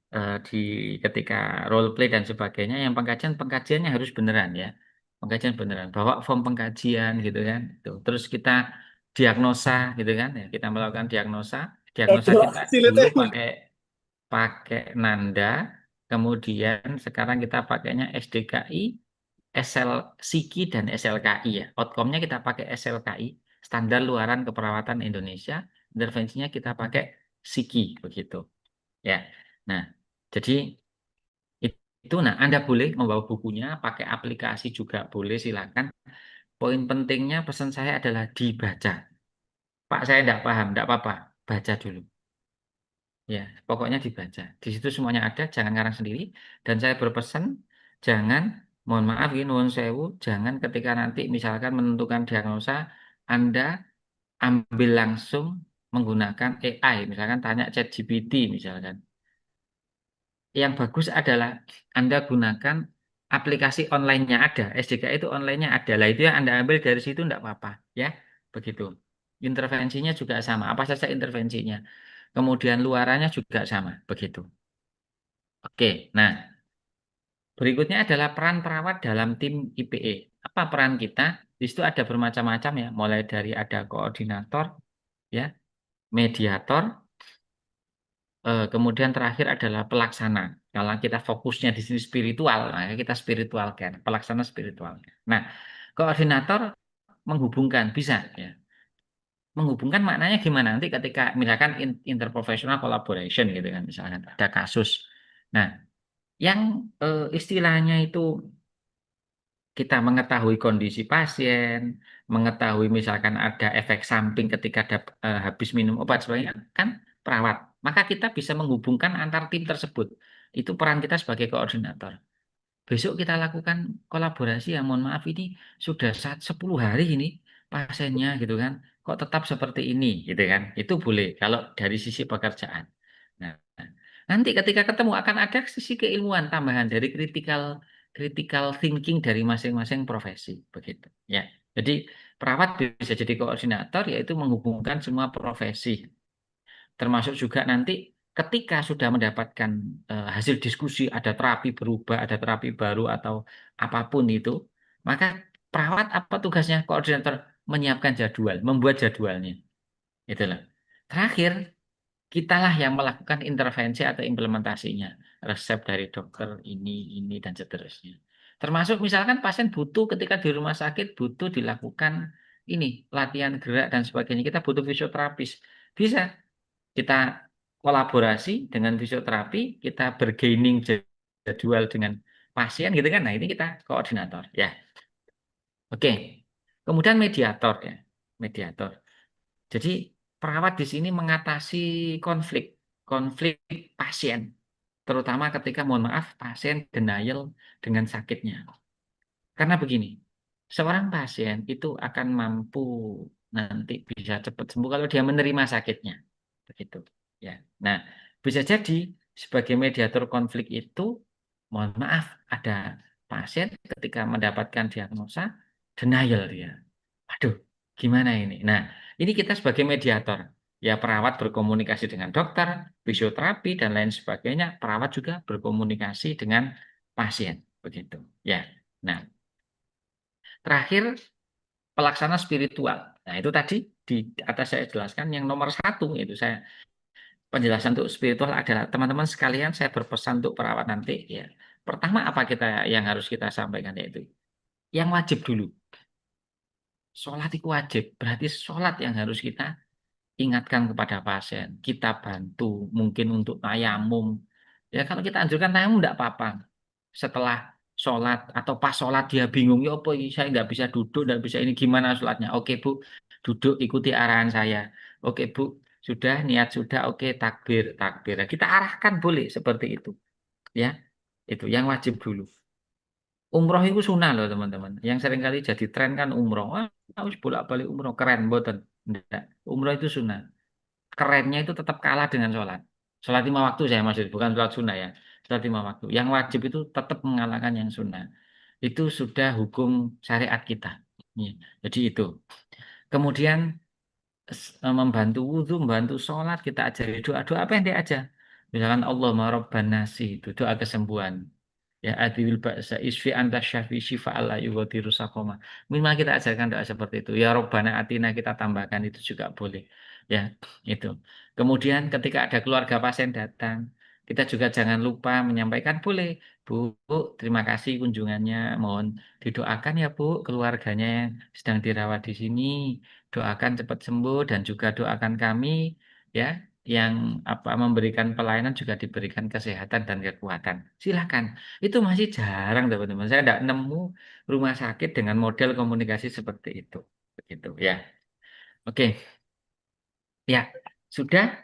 S1: di ketika role play dan sebagainya yang pengkajiannya harus beneran ya. Pengkajian beneran. Bawa form pengkajian gitu kan. Tuh. Terus kita diagnosa gitu kan ya. Kita melakukan diagnosa. Diagnosa kita dulu pakai pakai Nanda, kemudian sekarang kita pakainya SDKI, SL Siki dan SLKI ya. Outcome-nya kita pakai SLKI, standar luaran keperawatan Indonesia. Intervensinya kita pakai Siki begitu. Ya. Nah, jadi itu nah Anda boleh membawa bukunya, pakai aplikasi juga boleh silakan. Poin pentingnya pesan saya adalah dibaca. Pak, saya tidak paham, tidak apa-apa, baca dulu. Ya, pokoknya dibaca. Di situ semuanya ada, jangan ngarang sendiri. Dan saya berpesan, jangan, mohon maaf ini nuwun sewu, jangan ketika nanti misalkan menentukan diagnosa, Anda ambil langsung menggunakan AI, misalkan tanya ChatGPT misalkan. Yang bagus adalah Anda gunakan aplikasi online-nya ada, SDK itu online-nya ada. Lah itu yang Anda ambil dari situ enggak apa-apa, ya. Begitu. Intervensinya juga sama, apa saja intervensinya. Kemudian luarannya juga sama, begitu. Oke, nah berikutnya adalah peran perawat dalam tim IPE. Apa peran kita? Di situ ada bermacam-macam ya, mulai dari ada koordinator, ya, mediator, kemudian terakhir adalah pelaksana. Kalau kita fokusnya di sini spiritual, maka kita spiritualkan, pelaksana spiritualkan. Nah, koordinator menghubungkan bisa ya. Menghubungkan maknanya gimana? Nanti ketika misalkan interprofessional collaboration gitu kan, misalkan ada kasus. Nah, yang istilahnya itu kita mengetahui kondisi pasien, mengetahui misalkan ada efek samping ketika habis minum obat sebagainya, kan perawat. Maka kita bisa menghubungkan antar tim tersebut. Itu peran kita sebagai koordinator. Besok kita lakukan kolaborasi ya, mohon maaf ini sudah 10 hari ini pasiennya gitu kan. Kok tetap seperti ini gitu kan. Itu boleh kalau dari sisi pekerjaan. Nah, nanti ketika ketemu akan ada sisi keilmuan tambahan dari critical thinking dari masing-masing profesi begitu ya. Jadi perawat bisa jadi koordinator yaitu menghubungkan semua profesi. Termasuk juga nanti ketika sudah mendapatkan hasil diskusi, ada terapi berubah, ada terapi baru atau apapun itu, maka perawat apa tugasnya? Koordinator menyiapkan jadwal, membuat jadwalnya. Itulah. Terakhir, kitalah yang melakukan intervensi atau implementasinya. Resep dari dokter ini, dan seterusnya. Termasuk misalkan pasien butuh ketika di rumah sakit butuh dilakukan ini, latihan gerak dan sebagainya. Kita butuh fisioterapis. Bisa kita kolaborasi dengan fisioterapi, kita bergaining jadwal dengan pasien gitu kan. Nah, ini kita koordinator ya. Oke. Kemudian mediator ya. Mediator. Jadi perawat di sini mengatasi konflik pasien, terutama ketika mohon maaf pasien denial dengan sakitnya. Karena begini, seorang pasien itu akan mampu nanti bisa cepat sembuh kalau dia menerima sakitnya. Begitu. Ya. Nah, bisa jadi sebagai mediator konflik itu, mohon maaf, ada pasien ketika mendapatkan diagnosa denial dia. Aduh, gimana ini? Nah, ini kita sebagai mediator. Ya, perawat berkomunikasi dengan dokter, fisioterapi, dan lain sebagainya. Perawat juga berkomunikasi dengan pasien. Begitu. Ya. Nah, terakhir, pelaksana spiritual. Nah, itu tadi di atas saya jelaskan yang nomor satu, itu saya penjelasan untuk spiritual adalah teman-teman sekalian saya berpesan untuk perawat nanti ya. Pertama apa kita yang harus kita sampaikan yaitu yang wajib dulu. Sholat itu wajib, berarti sholat yang harus kita ingatkan kepada pasien. Kita bantu mungkin untuk tayamum. Ya kalau kita anjurkan tayamum tidak apa-apa. Setelah sholat atau pas sholat dia bingung, ya apa ini saya nggak bisa duduk, nggak bisa ini gimana sholatnya? Oke Bu, duduk ikuti arahan saya. Oke Bu, sudah niat sudah, oke takbir takbir. Nah, kita arahkan boleh seperti itu, ya itu yang wajib dulu. Umroh itu sunnah loh teman-teman. Yang seringkali jadi tren kan umroh. Wah, harus bolak-balik umroh keren, boten. Enggak. Umroh itu sunnah. Kerennya itu tetap kalah dengan sholat. Sholat 5 waktu saya maksud, bukan sholat sunnah ya. Sholat 5 waktu. Yang wajib itu tetap mengalahkan yang sunnah. Itu sudah hukum syariat kita. Ya, jadi itu. Kemudian membantu wudhu, membantu sholat, kita ajari doa-doa apa yang dia ajar. Misalkan Allah Rabban nasi, itu doa kesembuhan. Ya adil ba'sa isfi anta syafi syifa ala yughadiru saqama. Minimal kita ajarkan doa seperti itu. Ya Rabbana atina kita tambahkan itu juga boleh. Ya, itu. Kemudian ketika ada keluarga pasien datang, kita juga jangan lupa menyampaikan boleh, Bu, terima kasih kunjungannya. Mohon didoakan ya Bu, keluarganya yang sedang dirawat di sini. Doakan cepat sembuh dan juga doakan kami ya yang memberikan pelayanan juga diberikan kesehatan dan kekuatan. Silakan. Itu masih jarang teman-teman. Saya tidak nemu rumah sakit dengan model komunikasi seperti itu. Begitu ya. Oke. Ya, sudah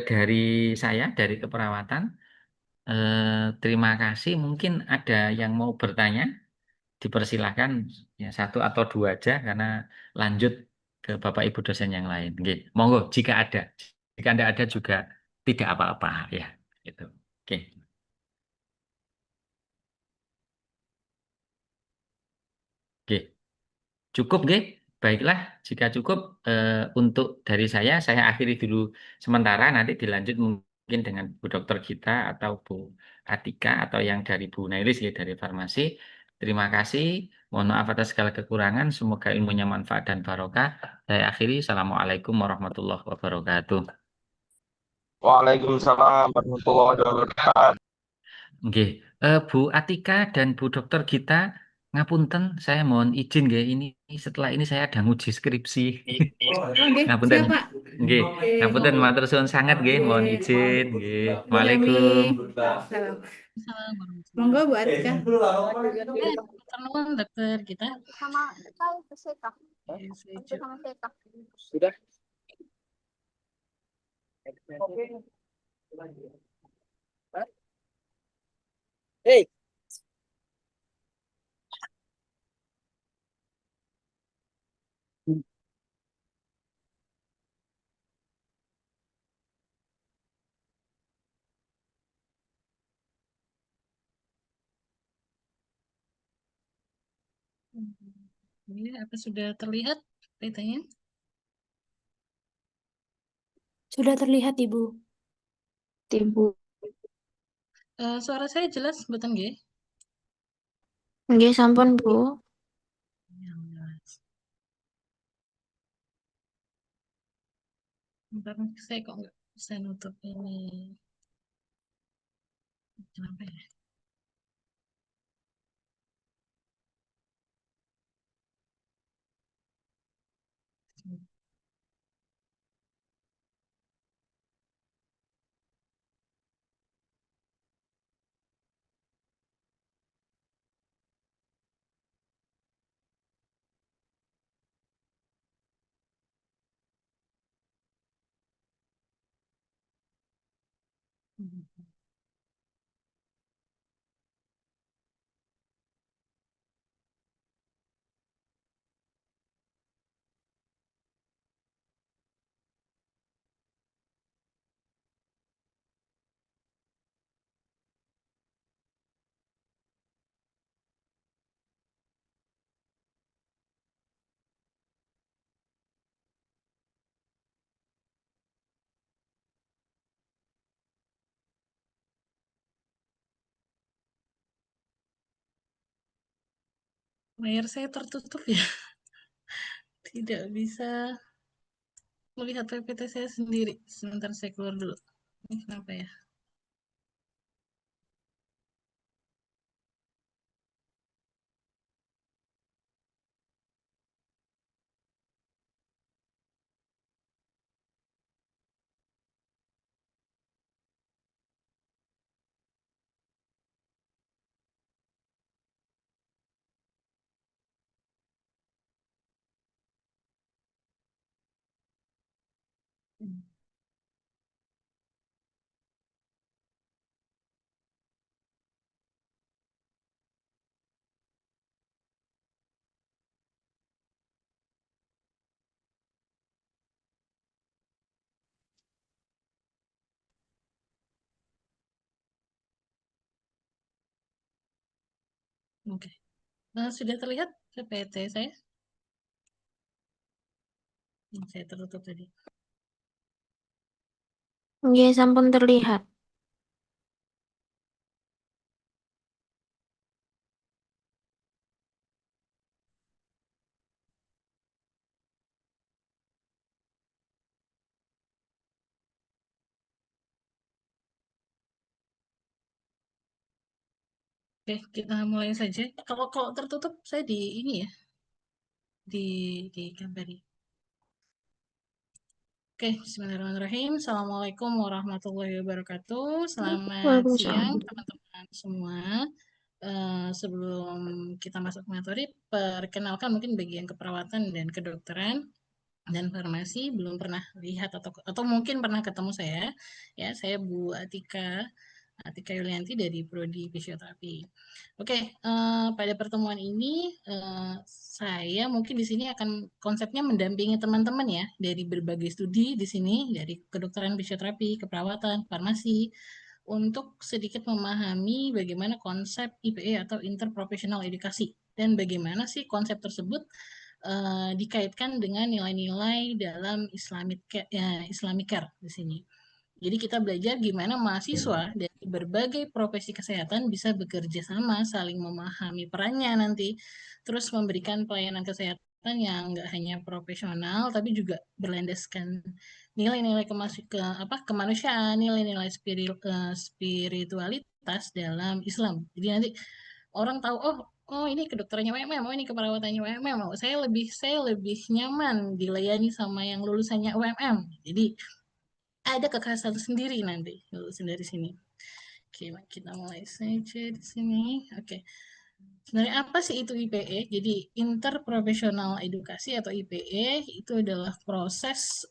S1: dari saya dari keperawatan. Terima kasih. Mungkin ada yang mau bertanya, dipersilahkan ya satu atau dua aja karena lanjut ke Bapak Ibu dosen yang lain. Oke, monggo jika ada. Jika tidak ada juga tidak apa-apa ya. Gitu. Oke. Oke. Cukup, nggih? Baiklah, jika cukup untuk dari saya akhiri dulu sementara, nanti dilanjut mungkin dengan Bu Dokter Gita atau Bu Atika atau yang dari Bu Nailis ya dari farmasi. Terima kasih, mohon maaf atas segala kekurangan, semoga ilmunya manfaat dan barokah. Saya akhiri, Assalamualaikum warahmatullahi wabarakatuh.
S4: Waalaikumsalam warahmatullahi wabarakatuh.
S1: Nggih. Bu Atika dan Bu Dokter Gita, ngapunten, saya mohon izin nggih. Ini setelah ini saya ada nguji skripsi.
S3: Oh, nggih,
S1: Ngapunten.
S3: siap, Pak.
S1: Nggih. Ngapunten matur suwun sangat nggih, mohon izin nggih. Waalaikum.
S3: Salam.
S2: Salam warahmatullahi
S3: Monggo Bu Atika.
S2: wabarakatuh. Nuwun dokter kita.
S7: Sama saya berseka.
S2: Setuju.
S7: Sama seka.
S6: Sudah. Hey,
S2: Ini apa sudah terlihat petanya?
S8: Sudah terlihat, Ibu.
S2: Suara saya jelas mboten nggih?
S8: Nggih, sampun, Bu.
S2: Yang jelas. Bentar, saya kok nggak bisa nutup ini. Kenapa ya? Layar saya tertutup ya. Tidak bisa melihat PPT saya sendiri. Sebentar saya keluar dulu. Ini kenapa ya? Oke. Sudah terlihat PPT saya? Saya tertutup tadi.
S8: Nggih, sampun terlihat.
S2: Oke, kita mulai saja. Kalau tertutup saya di ini ya, di Kambari. Oke, bismillahirrahmanirrahim. Assalamualaikum warahmatullahi wabarakatuh. Selamat
S8: Waalaikumsalam.
S2: siang teman-teman semua. Sebelum kita masuk ke materi, perkenalkan mungkin bagian keperawatan dan kedokteran dan farmasi belum pernah lihat atau mungkin pernah ketemu saya. Ya, saya Bu Atika Yulianti dari Prodi Fisioterapi. Oke, pada pertemuan ini saya mungkin di sini akan konsepnya mendampingi teman-teman ya dari berbagai studi di sini, dari kedokteran fisioterapi, keperawatan, farmasi, untuk sedikit memahami bagaimana konsep IPE atau interprofessional edukasi dan bagaimana sih konsep tersebut dikaitkan dengan nilai-nilai dalam Islamic care di sini. Jadi kita belajar gimana mahasiswa dari berbagai profesi kesehatan bisa bekerja sama, saling memahami perannya nanti, terus memberikan pelayanan kesehatan kesehatan yang nggak hanya profesional tapi juga berlandaskan nilai-nilai kemanusiaan, nilai-nilai spiritualitas dalam Islam. Jadi nanti orang tahu, oh ini kedokterannya UMM, oh ini keperawatannya UMM, oh, saya lebih nyaman dilayani sama yang lulusannya UMM. Jadi ada kekhasan sendiri nanti lulusan dari sini. Oke, kita mulai saja di sini. Oke. Sebenarnya apa sih itu IPE? Jadi interprofessional edukasi atau IPE itu adalah proses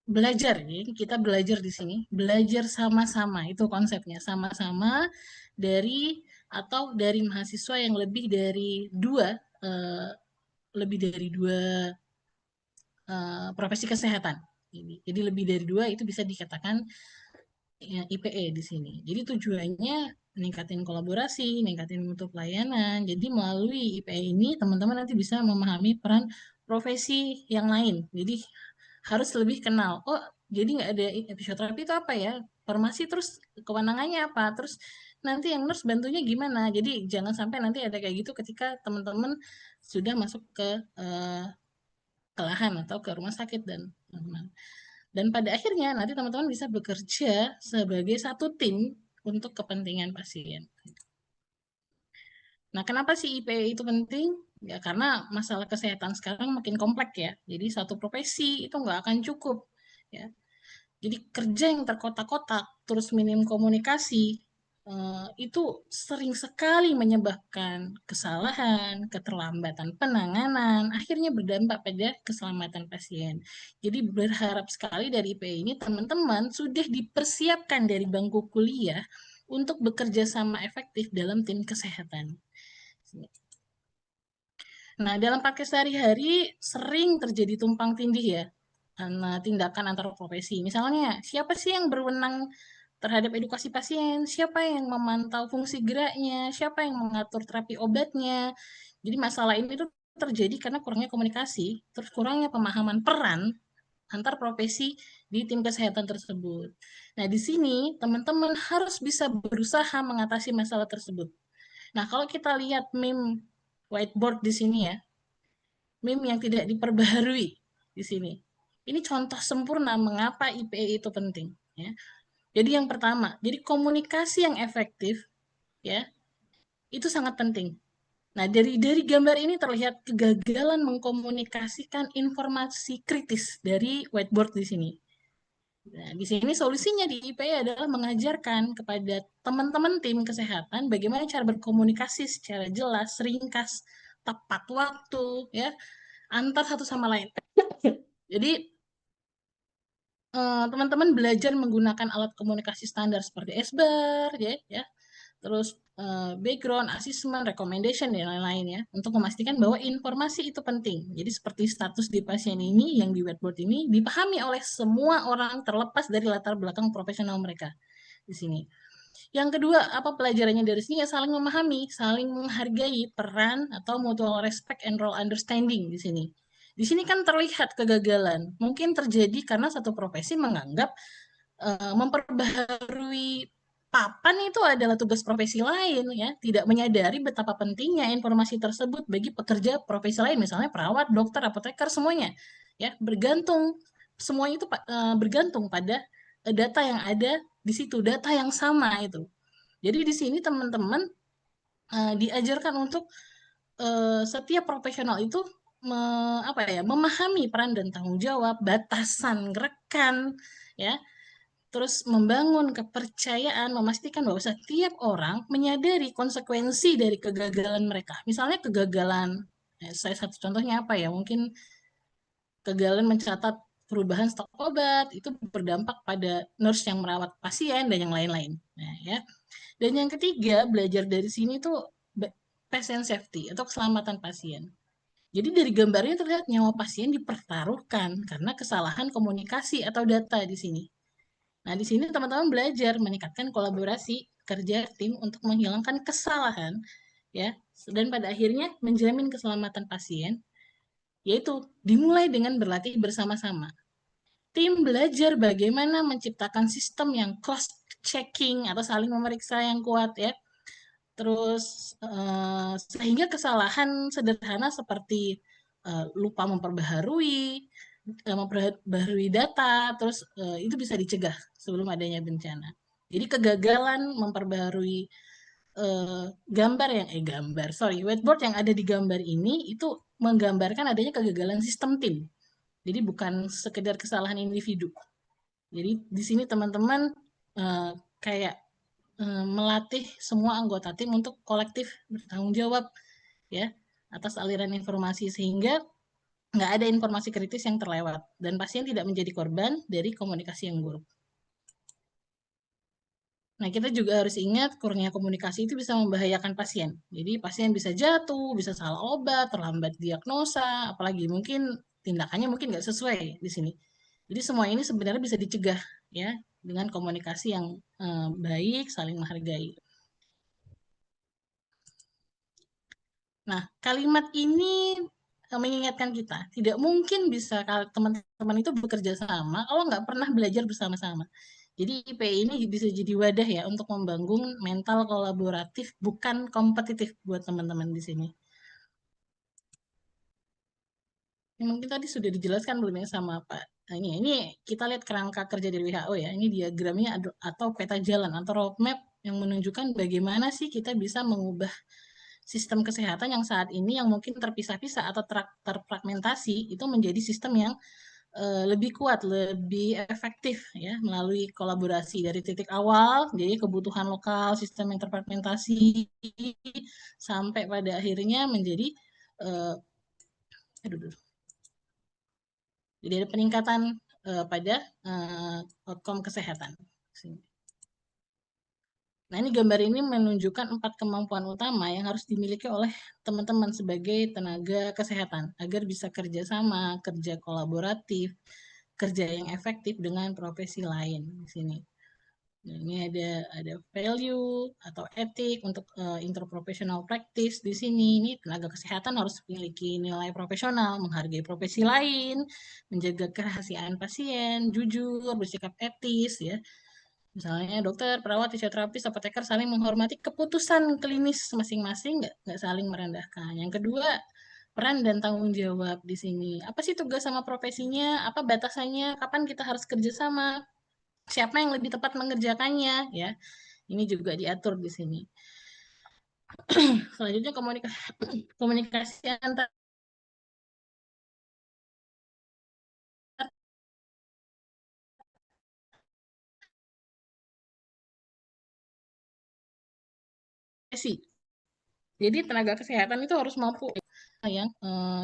S2: belajar ya. Kita belajar di sini, belajar sama-sama. Itu konsepnya, sama-sama dari mahasiswa yang lebih dari dua profesi kesehatan. Jadi lebih dari dua itu bisa dikatakan ya, IPE di sini. Jadi tujuannya meningkatin kolaborasi, meningkatin mutu pelayanan. Jadi melalui IPE ini teman-teman nanti bisa memahami peran profesi yang lain. Jadi harus lebih kenal. Oh, jadi nggak ada fisioterapi itu apa ya? Farmasi terus kewenangannya apa? Terus nanti yang nurse bantunya gimana? Jadi jangan sampai nanti ada kayak gitu ketika teman-teman sudah masuk ke kelahan atau ke rumah sakit dan pada akhirnya nanti teman-teman bisa bekerja sebagai satu tim untuk kepentingan pasien. Nah, kenapa sih IPE itu penting? Ya, karena masalah kesehatan sekarang makin kompleks ya. Jadi satu profesi itu nggak akan cukup. Ya. Jadi kerja yang terkotak-kotak, terus minim komunikasi, itu sering sekali menyebabkan kesalahan, keterlambatan penanganan, akhirnya berdampak pada keselamatan pasien. Jadi berharap sekali dari IPE ini teman-teman sudah dipersiapkan dari bangku kuliah untuk bekerja sama efektif dalam tim kesehatan. Nah, dalam praktek sehari-hari sering terjadi tumpang tindih ya, tindakan antar profesi. Misalnya, siapa sih yang berwenang terhadap edukasi pasien, siapa yang memantau fungsi geraknya, siapa yang mengatur terapi obatnya. Jadi masalah ini tuh terjadi karena kurangnya komunikasi, terus kurangnya pemahaman peran antar profesi di tim kesehatan tersebut. Nah, di sini teman-teman harus bisa berusaha mengatasi masalah tersebut. Nah, kalau kita lihat meme whiteboard di sini ya, meme yang tidak diperbaharui di sini. Ini contoh sempurna mengapa IPE itu penting. Ya. Jadi yang pertama, jadi komunikasi yang efektif, ya, itu sangat penting. Nah, dari gambar ini terlihat kegagalan mengkomunikasikan informasi kritis dari whiteboard di sini. Nah, di sini solusinya di IPE adalah mengajarkan kepada teman-teman tim kesehatan bagaimana cara berkomunikasi secara jelas, ringkas, tepat waktu, ya, antar satu sama lain. Jadi teman-teman belajar menggunakan alat komunikasi standar seperti SBAR, ya, terus background, assessment, recommendation, dan lain-lain ya, untuk memastikan bahwa informasi itu penting. Jadi seperti status di pasien ini yang di whiteboard ini dipahami oleh semua orang terlepas dari latar belakang profesional mereka di sini. Yang kedua, apa pelajarannya dari sini? Ya saling memahami, saling menghargai peran atau mutual respect and role understanding di sini. Di sini kan terlihat kegagalan. Mungkin terjadi karena satu profesi menganggap memperbaharui papan itu adalah tugas profesi lain, ya, tidak menyadari betapa pentingnya informasi tersebut bagi pekerja profesi lain, misalnya perawat, dokter, apoteker, semuanya, ya, semuanya itu bergantung pada data yang ada di situ, data yang sama itu. Jadi di sini teman-teman diajarkan untuk setiap profesional itu memahami peran dan tanggung jawab, batasan rekan, ya, terus membangun kepercayaan, memastikan bahwa setiap orang menyadari konsekuensi dari kegagalan mereka. Misalnya kegagalan, saya satu contohnya apa ya, mungkin kegagalan mencatat perubahan stok obat, itu berdampak pada nurse yang merawat pasien dan yang lain-lain. Nah, ya. Dan yang ketiga, belajar dari sini tuh patient safety atau keselamatan pasien. Jadi dari gambarnya terlihat nyawa pasien dipertaruhkan karena kesalahan komunikasi atau data di sini. Nah, di sini teman-teman belajar meningkatkan kolaborasi kerja tim untuk menghilangkan kesalahan, ya, dan pada akhirnya menjamin keselamatan pasien, yaitu dimulai dengan berlatih bersama-sama. Tim belajar bagaimana menciptakan sistem yang cross-checking atau saling memeriksa yang kuat, ya, Terus sehingga kesalahan sederhana seperti lupa memperbaharui data, terus itu bisa dicegah sebelum adanya bencana. Jadi kegagalan memperbaharui whiteboard yang ada di gambar ini itu menggambarkan adanya kegagalan sistem tim. Jadi bukan sekedar kesalahan individu. Jadi di sini teman-teman kayak melatih semua anggota tim untuk kolektif bertanggung jawab ya atas aliran informasi sehingga nggak ada informasi kritis yang terlewat dan pasien tidak menjadi korban dari komunikasi yang buruk. Nah, kita juga harus ingat kurangnya komunikasi itu bisa membahayakan pasien. Jadi pasien bisa jatuh, bisa salah obat, terlambat diagnosa, apalagi mungkin tindakannya mungkin nggak sesuai di sini. Jadi semua ini sebenarnya bisa dicegah ya dengan komunikasi yang baik, saling menghargai. Nah, kalimat ini mengingatkan kita, tidak mungkin bisa teman-teman itu bekerja sama kalau nggak pernah belajar bersama-sama. Jadi IP ini bisa jadi wadah ya untuk membangun mental kolaboratif, bukan kompetitif buat teman-teman di sini. Mungkin tadi sudah dijelaskan belum ya sama Pak? Nah, ini kita lihat kerangka kerja dari WHO ya. Ini diagramnya atau peta jalan atau roadmap yang menunjukkan bagaimana sih kita bisa mengubah sistem kesehatan yang saat ini yang mungkin terpisah-pisah atau terfragmentasi itu menjadi sistem yang lebih kuat, lebih efektif ya melalui kolaborasi dari titik awal, jadi kebutuhan lokal, sistem yang terfragmentasi sampai pada akhirnya menjadi jadi ada peningkatan pada outcome kesehatan. Nah, ini gambar ini menunjukkan 4 kemampuan utama yang harus dimiliki oleh teman-teman sebagai tenaga kesehatan agar bisa kerja sama, kerja kolaboratif, kerja yang efektif dengan profesi lain di sini. Nah, ini ada value atau etik untuk interprofessional practice di sini. Ini tenaga kesehatan harus memiliki nilai profesional, menghargai profesi lain, menjaga kerahasiaan pasien, jujur, bersikap etis ya. Misalnya dokter, perawat, fisioterapis, apoteker saling menghormati keputusan klinis masing-masing, nggak saling merendahkan. Yang kedua, peran dan tanggung jawab di sini. Apa sih tugas sama profesinya? Apa batasannya? Kapan kita harus kerjasama? Siapa yang lebih tepat mengerjakannya? Ya, ini juga diatur di sini. Selanjutnya komunikasi antar profesi. Jadi tenaga kesehatan itu harus mampu yang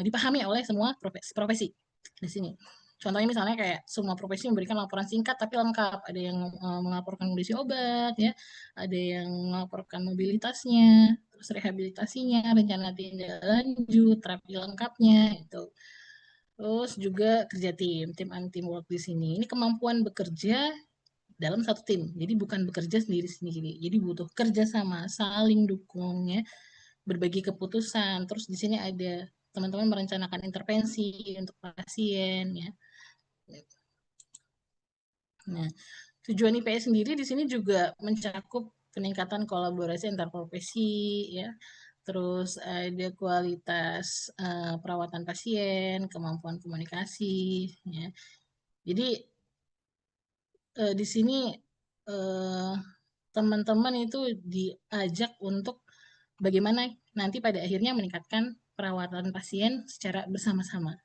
S2: dipahami oleh semua profesi di sini. Contohnya misalnya kayak semua profesi memberikan laporan singkat tapi lengkap. Ada yang melaporkan kondisi obat, ya, ada yang melaporkan mobilitasnya, terus rehabilitasinya, rencana tindak lanjut, terapi lengkapnya, itu. Terus juga kerja tim and teamwork di sini. Ini kemampuan bekerja dalam satu tim. Jadi bukan bekerja sendiri-sendiri. Jadi butuh kerjasama, saling dukung, ya, berbagi keputusan. Terus di sini ada teman-teman merencanakan intervensi untuk pasien, ya. Nah, tujuan IPS sendiri di sini juga mencakup peningkatan kolaborasi antar profesi, ya. Terus ada kualitas perawatan pasien, kemampuan komunikasi, ya. Jadi di sini teman-teman itu diajak untuk bagaimana nanti pada akhirnya meningkatkan perawatan pasien secara bersama-sama.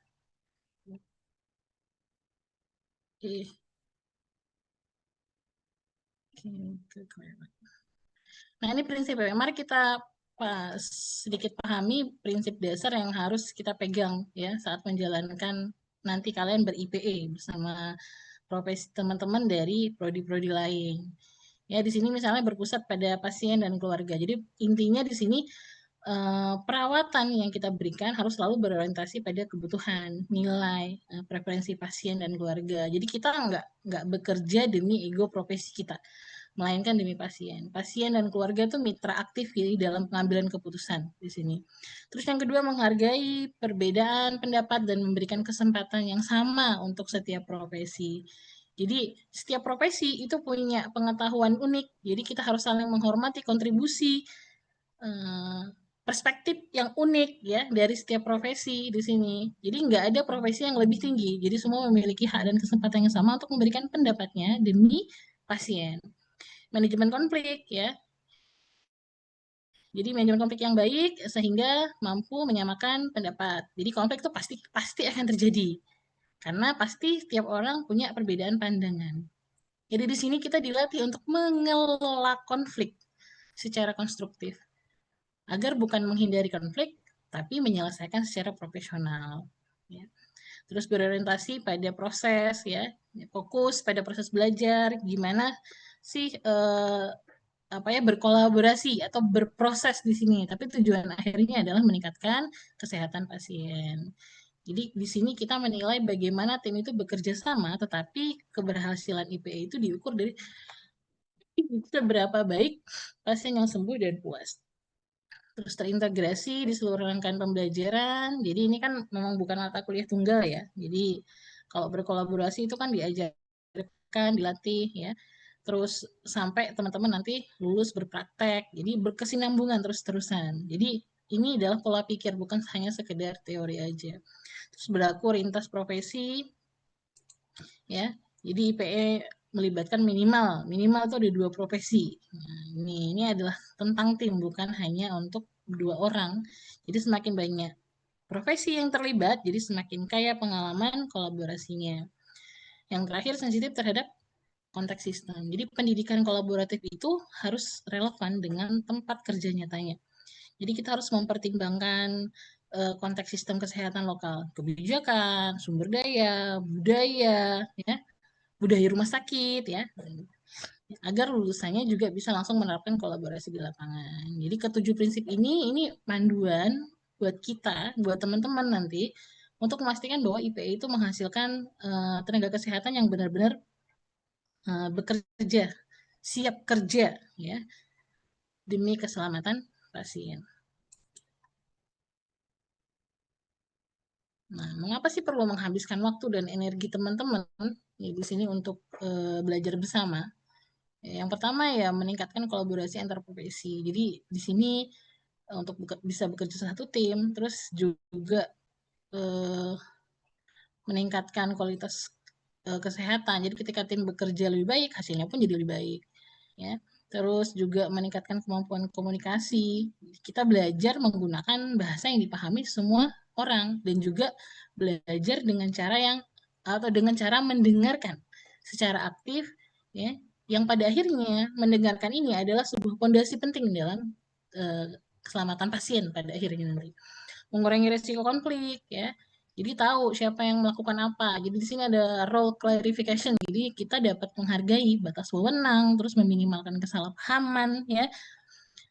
S2: Nah, ini prinsipnya. Mari kita sedikit pahami prinsip dasar yang harus kita pegang ya saat menjalankan nanti kalian ber-IPE bersama profesi teman-teman dari prodi-prodi lain. Ya, di sini misalnya berpusat pada pasien dan keluarga. Jadi intinya di sini perawatan yang kita berikan harus selalu berorientasi pada kebutuhan, nilai, preferensi pasien dan keluarga. Jadi kita nggak bekerja demi ego profesi kita, melainkan demi pasien. Pasien dan keluarga itu mitra aktif di dalam pengambilan keputusan di sini. Terus yang kedua, menghargai perbedaan pendapat dan memberikan kesempatan yang sama untuk setiap profesi. Jadi setiap profesi itu punya pengetahuan unik. Jadi kita harus saling menghormati kontribusi perspektif yang unik ya dari setiap profesi di sini. Jadi nggak ada profesi yang lebih tinggi. Jadi semua memiliki hak dan kesempatan yang sama untuk memberikan pendapatnya demi pasien. Manajemen konflik ya. Jadi manajemen konflik yang baik sehingga mampu menyamakan pendapat. Jadi konflik itu pasti akan terjadi. Karena pasti setiap orang punya perbedaan pandangan. Jadi di sini kita dilatih untuk mengelola konflik secara konstruktif agar bukan menghindari konflik tapi menyelesaikan secara profesional. Ya. Terus berorientasi pada proses ya, fokus pada proses belajar, gimana sih berkolaborasi atau berproses di sini. Tapi tujuan akhirnya adalah meningkatkan kesehatan pasien. Jadi di sini kita menilai bagaimana tim itu bekerja sama, tetapi keberhasilan IPA itu diukur dari seberapa baik pasien yang sembuh dan puas. Terus terintegrasi di seluruh rangkaian pembelajaran. Jadi ini kan memang bukan mata kuliah tunggal ya. Jadi kalau berkolaborasi itu kan diajarkan, dilatih ya. Terus sampai teman-teman nanti lulus berpraktek. Jadi berkesinambungan terus-terusan. Jadi ini adalah pola pikir, bukan hanya sekedar teori aja. Terus berlaku lintas profesi ya. Jadi IPE melibatkan minimal itu ada 2 profesi. Nah, ini adalah tentang tim, bukan hanya untuk 2 orang. Jadi semakin banyak profesi yang terlibat, jadi semakin kaya pengalaman kolaborasinya. Yang terakhir sensitif terhadap konteks sistem. Jadi pendidikan kolaboratif itu harus relevan dengan tempat kerja nyatanya. Jadi kita harus mempertimbangkan konteks sistem kesehatan lokal, kebijakan, sumber daya, budaya, ya, budaya rumah sakit, ya, agar lulusannya juga bisa langsung menerapkan kolaborasi di lapangan. Jadi ketujuh prinsip ini panduan buat kita, buat teman-teman nanti untuk memastikan bahwa IPE itu menghasilkan tenaga kesehatan yang benar-benar bekerja, siap kerja, ya, demi keselamatan pasien. Nah, mengapa sih perlu menghabiskan waktu dan energi teman-teman ya, di sini untuk belajar bersama? Yang pertama ya meningkatkan kolaborasi antar profesi. Jadi di sini untuk bisa bekerja satu tim, terus juga meningkatkan kualitas kesehatan. Jadi ketika tim bekerja lebih baik, hasilnya pun jadi lebih baik. Ya. Terus juga meningkatkan kemampuan komunikasi. Kita belajar menggunakan bahasa yang dipahami semua orang dan juga belajar dengan cara mendengarkan secara aktif ya, yang pada akhirnya mendengarkan ini adalah sebuah fondasi penting dalam keselamatan pasien pada akhirnya nanti. Mengurangi risiko konflik ya. Jadi tahu siapa yang melakukan apa. Jadi di sini ada role clarification. Jadi kita dapat menghargai batas wewenang, terus meminimalkan kesalahpahaman ya.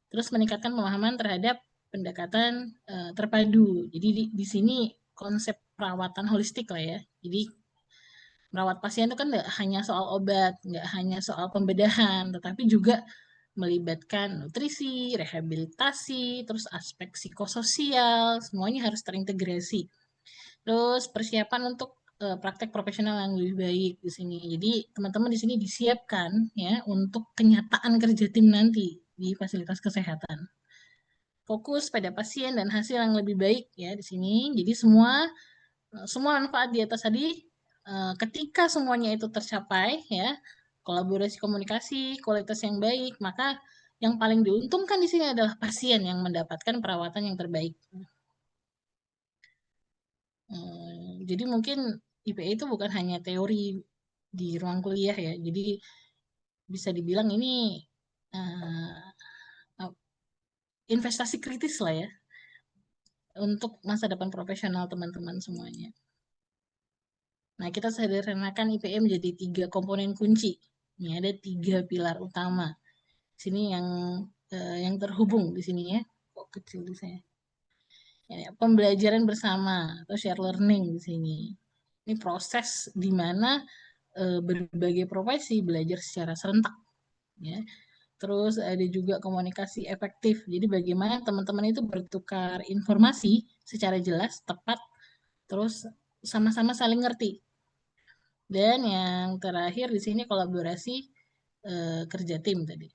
S2: Terus meningkatkan pemahaman terhadap pendekatan terpadu. Jadi di sini konsep perawatan holistik lah ya. Jadi merawat pasien itu kan nggak hanya soal obat, nggak hanya soal pembedahan, tetapi juga melibatkan nutrisi, rehabilitasi, terus aspek psikososial, semuanya harus terintegrasi. Terus persiapan untuk praktek profesional yang lebih baik di sini. Jadi teman-teman di sini disiapkan ya untuk kenyataan kerja tim nanti di fasilitas kesehatan. Fokus pada pasien dan hasil yang lebih baik ya di sini. Jadi semua manfaat di atas tadi ketika semuanya itu tercapai ya, kolaborasi komunikasi, kualitas yang baik, maka yang paling diuntungkan di sini adalah pasien yang mendapatkan perawatan yang terbaik. Jadi mungkin IPA itu bukan hanya teori di ruang kuliah ya, jadi bisa dibilang ini investasi kritis lah ya untuk masa depan profesional teman-teman semuanya. Nah, kita sederhanakan IPA menjadi 3 komponen kunci. Ini ada 3 pilar utama. Sini yang terhubung di sini ya. Kok kecil di saya. Ya, pembelajaran bersama atau share learning di sini. Ini proses di mana berbagai profesi belajar secara serentak. Ya. Terus ada juga komunikasi efektif. Jadi bagaimana teman-teman itu bertukar informasi secara jelas, tepat, terus sama-sama saling ngerti. Dan yang terakhir di sini kolaborasi kerja tim tadi.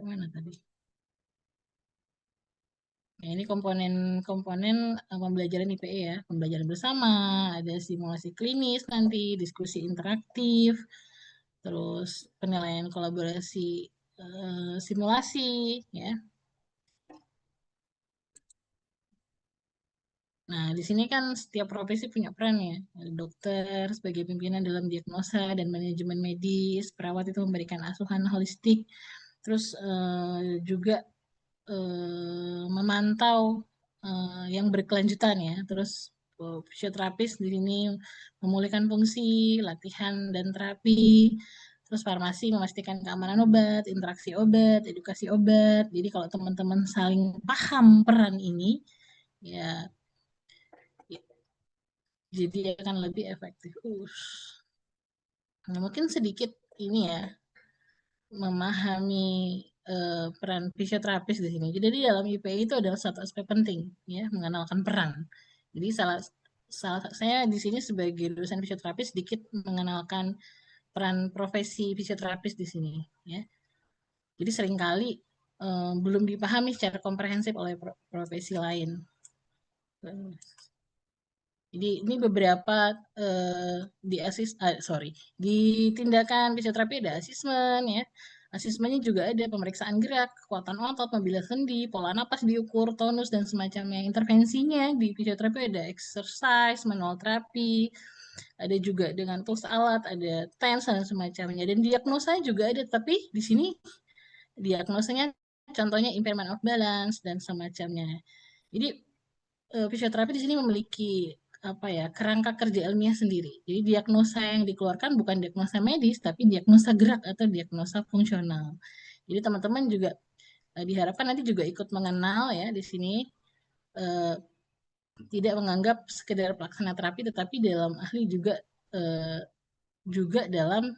S2: Mana tadi? Nah, ini komponen pembelajaran IPE ya, pembelajaran bersama, ada simulasi klinis nanti, diskusi interaktif, terus penilaian kolaborasi simulasi ya. Nah, di sini kan setiap profesi punya peran ya. Ada dokter sebagai pimpinan dalam diagnosa dan manajemen medis, perawat itu memberikan asuhan holistik, terus juga memantau yang berkelanjutan ya. Terus fisioterapis di sini memulihkan fungsi, latihan dan terapi. Terus farmasi memastikan keamanan obat, interaksi obat, edukasi obat. Jadi kalau teman-teman saling paham peran ini, ya jadi akan lebih efektif. Nah, mungkin sedikit ini ya memahami peran fisioterapis di sini. Jadi di dalam IPI itu adalah satu aspek penting ya mengenalkan peran. Jadi salah saya di sini sebagai dosen fisioterapis sedikit mengenalkan peran profesi fisioterapis di sini ya. Jadi seringkali belum dipahami secara komprehensif oleh profesi lain. Jadi ini beberapa di tindakan fisioterapi ada asesmen ya. Asesmennya juga ada pemeriksaan gerak, kekuatan otot, mobilitas sendi, pola napas diukur, tonus dan semacamnya. Intervensinya di fisioterapi ada exercise, manual terapi, ada juga dengan tools alat, ada TENS dan semacamnya. Dan diagnosa juga ada, tapi di sini diagnosanya contohnya impairment of balance dan semacamnya. Jadi fisioterapi di sini memiliki apa ya kerangka kerja ilmiah sendiri. Jadi diagnosa yang dikeluarkan bukan diagnosa medis, tapi diagnosa gerak atau diagnosa fungsional. Jadi teman-teman juga diharapkan nanti juga ikut mengenal ya di sini tidak menganggap sekedar pelaksana terapi, tetapi dalam ahli juga dalam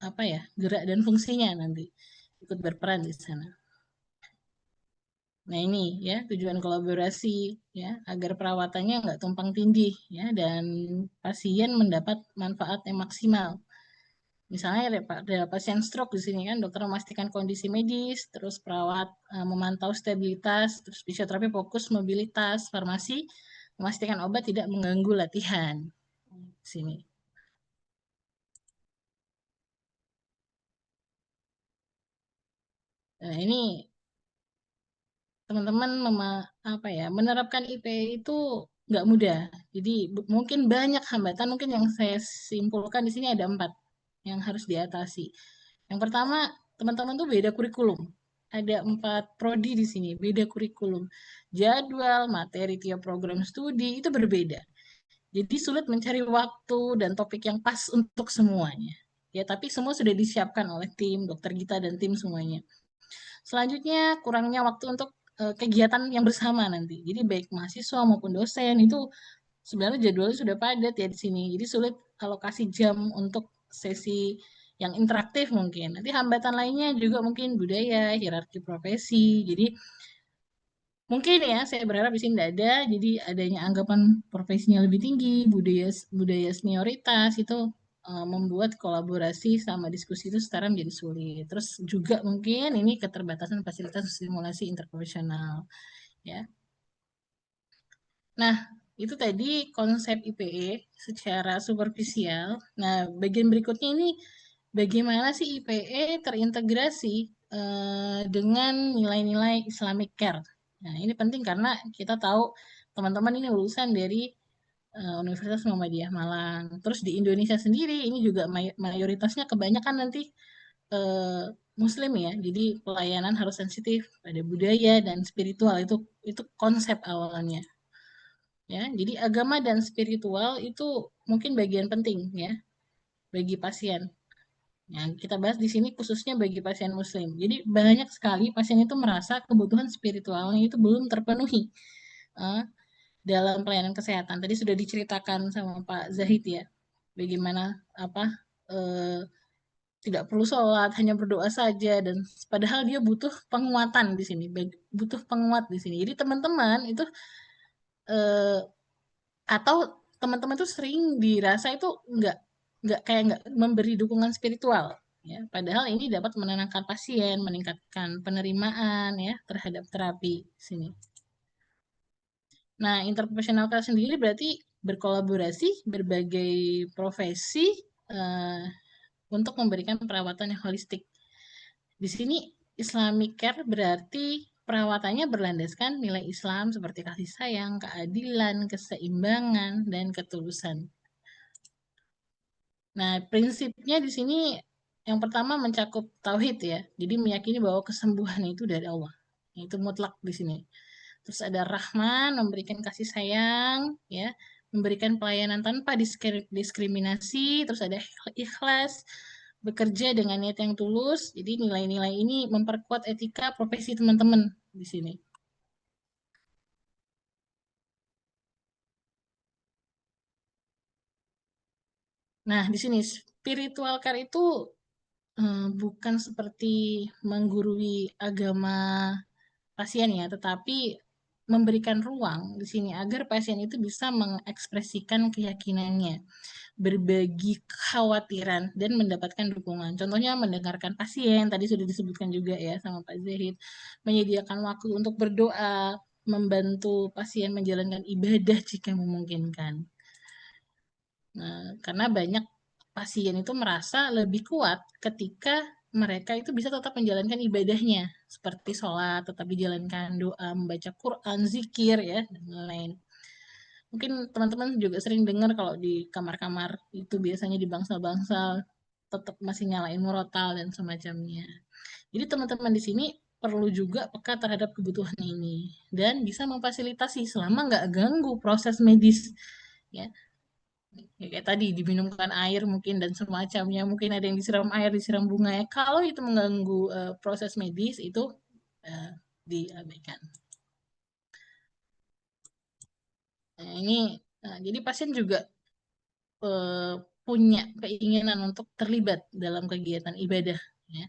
S2: apa ya gerak dan fungsinya nanti ikut berperan di sana. Nah ini ya tujuan kolaborasi ya agar perawatannya nggak tumpang tindih ya dan pasien mendapat manfaat yang maksimal. Misalnya ada pasien stroke di sini kan dokter memastikan kondisi medis, terus perawat memantau stabilitas, terus fisioterapi fokus mobilitas, farmasi memastikan obat tidak mengganggu latihan. Di sini. Nah ini teman-teman menerapkan IPE itu nggak mudah. Jadi mungkin banyak hambatan, mungkin yang saya simpulkan di sini ada 4 yang harus diatasi. Yang pertama, teman-teman tuh beda kurikulum. Ada 4 prodi di sini, beda kurikulum. Jadwal, materi tiap program studi itu berbeda. Jadi sulit mencari waktu dan topik yang pas untuk semuanya. Ya, tapi semua sudah disiapkan oleh tim, dokter Gita dan tim semuanya. Selanjutnya, kurangnya waktu untuk kegiatan yang bersama nanti. Jadi baik mahasiswa maupun dosen itu sebenarnya jadwalnya sudah padat ya di sini. Jadi sulit alokasi jam untuk sesi yang interaktif mungkin. Nanti hambatan lainnya juga mungkin budaya, hierarki profesi. Jadi mungkin ya saya berharap di sini tidak ada. Jadi adanya anggapan profesinya lebih tinggi, budaya senioritas itu membuat kolaborasi sama diskusi itu sekarang menjadi sulit. Terus juga mungkin ini keterbatasan fasilitas simulasi interprofesional ya. Nah, itu tadi konsep IPE secara superficial. Nah, bagian berikutnya ini bagaimana sih IPE terintegrasi dengan nilai-nilai Islamic Care. Nah, ini penting karena kita tahu teman-teman ini lulusan dari Universitas Muhammadiyah Malang. Terus di Indonesia sendiri ini juga mayoritasnya kebanyakan nanti Muslim ya. Jadi pelayanan harus sensitif pada budaya dan spiritual itu konsep awalnya. Ya, jadi agama dan spiritual itu mungkin bagian penting ya bagi pasien. Yang kita bahas di sini khususnya bagi pasien Muslim. Jadi banyak sekali pasien itu merasa kebutuhan spiritualnya itu belum terpenuhi dalam pelayanan kesehatan. Tadi sudah diceritakan sama Pak Zahid ya, bagaimana tidak perlu sholat, hanya berdoa saja dan padahal dia butuh penguatan di sini, butuh penguat di sini. Jadi teman-teman itu atau teman-teman tuh sering dirasa itu nggak memberi dukungan spiritual Ya, padahal ini dapat menenangkan pasien, meningkatkan penerimaan ya terhadap terapi di sini. Nah, interprofessional care sendiri berarti berkolaborasi berbagai profesi eh, untuk memberikan perawatan yang holistik. Di sini Islamic care berarti perawatannya berlandaskan nilai Islam seperti kasih sayang, keadilan, keseimbangan, dan ketulusan. Nah, prinsipnya di sini yang pertama mencakup tauhid ya. Jadi meyakini bahwa kesembuhan itu dari Allah. Itu mutlak di sini. Terus ada Rahman, memberikan kasih sayang, ya, memberikan pelayanan tanpa diskriminasi. Terus ada ikhlas, bekerja dengan niat yang tulus. Jadi nilai-nilai ini memperkuat etika profesi teman-teman di sini. Nah, di sini spiritual care itu bukan seperti menggurui agama pasien ya, tetapi memberikan ruang di sini agar pasien itu bisa mengekspresikan keyakinannya, berbagi kekhawatiran, dan mendapatkan dukungan. Contohnya mendengarkan pasien, tadi sudah disebutkan juga ya sama Pak Zahid, menyediakan waktu untuk berdoa, membantu pasien menjalankan ibadah jika memungkinkan. Nah, karena banyak pasien itu merasa lebih kuat ketika mereka itu bisa tetap menjalankan ibadahnya, seperti sholat, tetap dijalankan, doa, membaca Quran, zikir, ya, dan lain-lain. Mungkin teman-teman juga sering dengar kalau di kamar-kamar itu biasanya di bangsal-bangsal tetap masih nyalain murotal dan semacamnya. Jadi teman-teman di sini perlu juga peka terhadap kebutuhan ini dan bisa memfasilitasi selama nggak ganggu proses medis, ya. Ya, kayak tadi diminumkan air mungkin dan semacamnya, mungkin ada yang disiram air, disiram bunga ya. Kalau itu mengganggu proses medis itu uh, diabaikan. Nah, ini jadi pasien juga uh, punya keinginan untuk terlibat dalam kegiatan ibadah ya.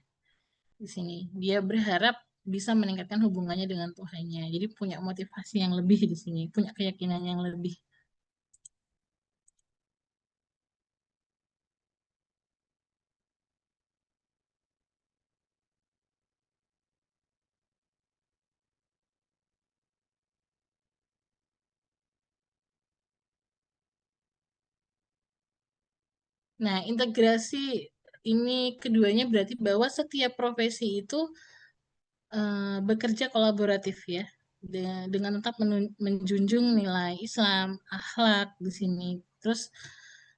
S2: Di sini dia berharap bisa meningkatkan hubungannya dengan Tuhannya. Jadi punya motivasi yang lebih di sini, punya keyakinan yang lebih. Nah, integrasi ini keduanya berarti bahwa setiap profesi itu bekerja kolaboratif ya, dengan tetap menjunjung nilai Islam, akhlak di sini. Terus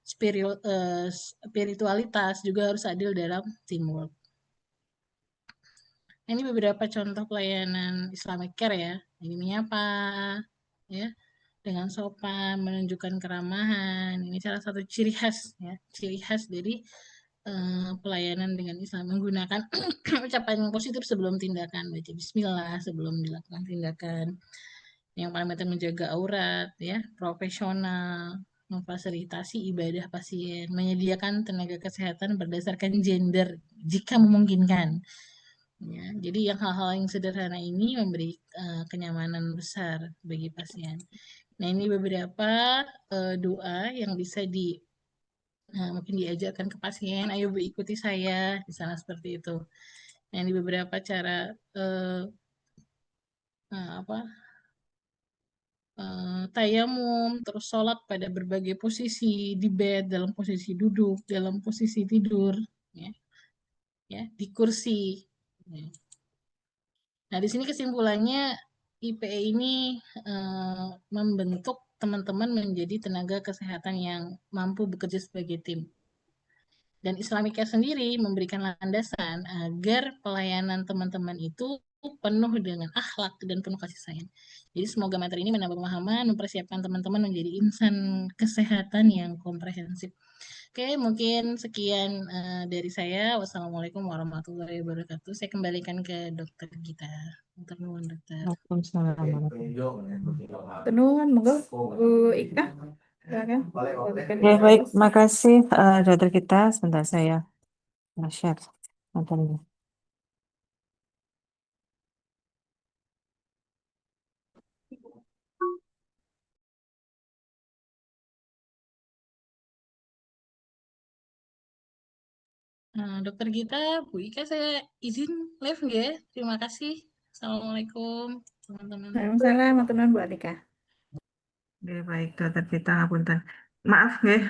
S2: spiritualitas juga harus adil dalam teamwork. Ini beberapa contoh pelayanan Islamic Care ya. Ini menyapa, ya, dengan sopan, menunjukkan keramahan. Ini salah satu ciri khas ya, ciri khas dari pelayanan dengan Islam, menggunakan ucapan yang positif sebelum tindakan, baca Bismillah sebelum dilakukan tindakan. Yang paling penting menjaga aurat, ya, profesional, memfasilitasi ibadah pasien, menyediakan tenaga kesehatan berdasarkan gender jika memungkinkan. Ya, jadi yang hal-hal yang sederhana ini memberi kenyamanan besar bagi pasien. Nah, ini beberapa doa yang bisa mungkin diajarkan ke pasien, ayo Bu ikuti saya di sana seperti itu. Nah, ini beberapa cara apa tayamum, terus sholat pada berbagai posisi, di bed, dalam posisi duduk, dalam posisi tidur, ya, ya, di kursi. Ya. Nah, di sini kesimpulannya IPE ini membentuk teman-teman menjadi tenaga kesehatan yang mampu bekerja sebagai tim. Dan Islamic Care sendiri memberikan landasan agar pelayanan teman-teman itu penuh dengan akhlak dan penuh kasih sayang. Jadi semoga materi ini menambah pemahaman, mempersiapkan teman-teman menjadi insan kesehatan yang komprehensif. Oke, mungkin sekian dari saya. Wassalamualaikum warahmatullahi wabarakatuh. Saya kembalikan ke dokter Gita. Dokter Nuwun, dokter.
S8: Waalaikumsalam.
S3: Tenuan, monggo Bu Ika. Silakan.
S8: Ya, baik. Makasih, dokter kita. Sebentar saya share materinya.
S2: Dokter Gita, Bu Ika, saya izin live nggak ya? Terima kasih. Assalamualaikum, teman-teman.
S3: Waalaikumsalam, teman Bu Atika.
S8: Oke, baik, dokter kita ngapunten. Maaf nggih,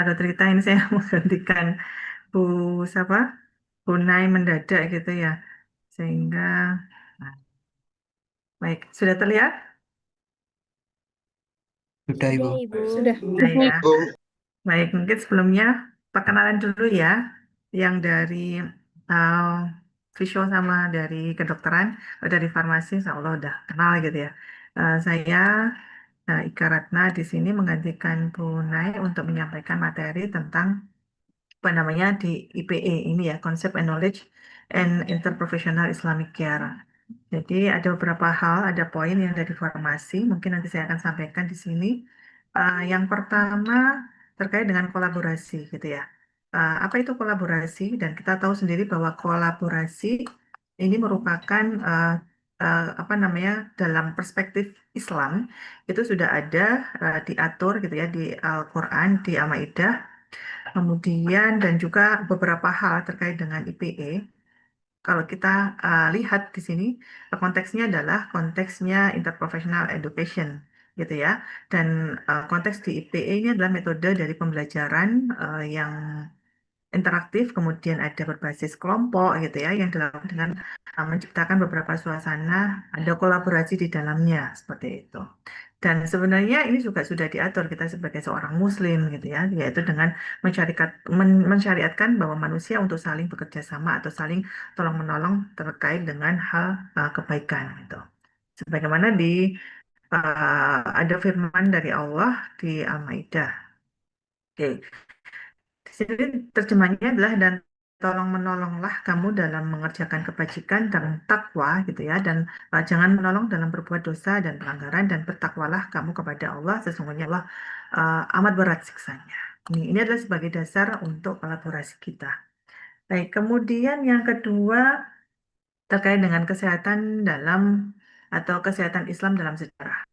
S8: dokter kita ini saya menggantikan Bu siapa? Bu Nai mendadak gitu ya. Sehingga nah, baik, sudah terlihat?
S5: Sudah, Ibu.
S3: Sudah.
S8: Sudah ya. Baik, mungkin sebelumnya perkenalan dulu ya, yang dari uh, visual sama dari kedokteran, dari farmasi, insya Allah udah kenal gitu ya. Saya Ika Ratna di sini menggantikan Bu Nai untuk menyampaikan materi tentang apa namanya di IPE ini ya, Concept and Knowledge and Interprofessional Islamic Care. Jadi ada beberapa hal, ada poin yang dari farmasi, mungkin nanti saya akan sampaikan di sini. Yang pertama terkait dengan kolaborasi gitu ya. Apa itu kolaborasi? Dan kita tahu sendiri bahwa kolaborasi ini merupakan apa namanya dalam perspektif Islam itu sudah ada diatur gitu ya di Al-Quran, di Al-Maidah. Kemudian dan juga beberapa hal terkait dengan IPE. Kalau kita lihat di sini konteksnya adalah konteksnya interprofessional education gitu ya. Dan konteks di IPE ini adalah metode dari pembelajaran yang interaktif, kemudian ada berbasis kelompok gitu ya, yang dilakukan dengan menciptakan beberapa suasana, ada kolaborasi di dalamnya seperti itu. Dan sebenarnya ini juga sudah diatur kita sebagai seorang Muslim gitu ya, yaitu dengan mensyariatkan bahwa manusia untuk saling bekerja sama atau saling tolong menolong terkait dengan hal kebaikan gitu. Sebagaimana di ada firman dari Allah di Al-Maidah. Oke, di sini terjemahnya adalah dan tolong menolonglah kamu dalam mengerjakan kebajikan dan takwa gitu ya dan jangan menolong dalam berbuat dosa dan pelanggaran dan bertakwalah kamu kepada Allah sesungguhnya Allah amat berat siksanya. Ini adalah sebagai dasar untuk kolaborasi kita. Baik, kemudian yang kedua terkait dengan kesehatan dalam atau kesehatan Islam dalam sejarah.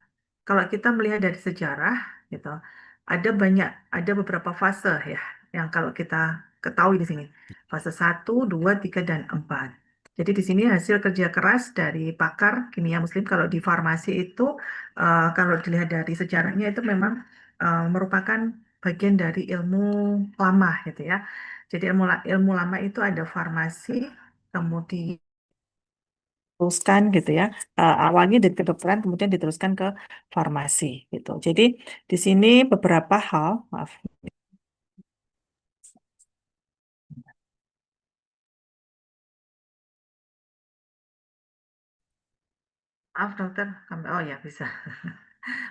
S8: Kalau kita melihat dari sejarah, gitu, ada beberapa fase ya, yang kalau kita ketahui di sini, fase 1, 2, 3, dan 4. Jadi di sini hasil kerja keras dari pakar kimia Muslim. Kalau di farmasi itu, kalau dilihat dari sejarahnya itu memang merupakan bagian dari ilmu lama, gitu ya. Jadi ilmu lama itu ada farmasi, kemudian teruskan gitu ya. Awalnya dari kedokteran kemudian diteruskan ke farmasi gitu. Jadi di sini beberapa hal, maaf. Maaf dokter, oh ya bisa.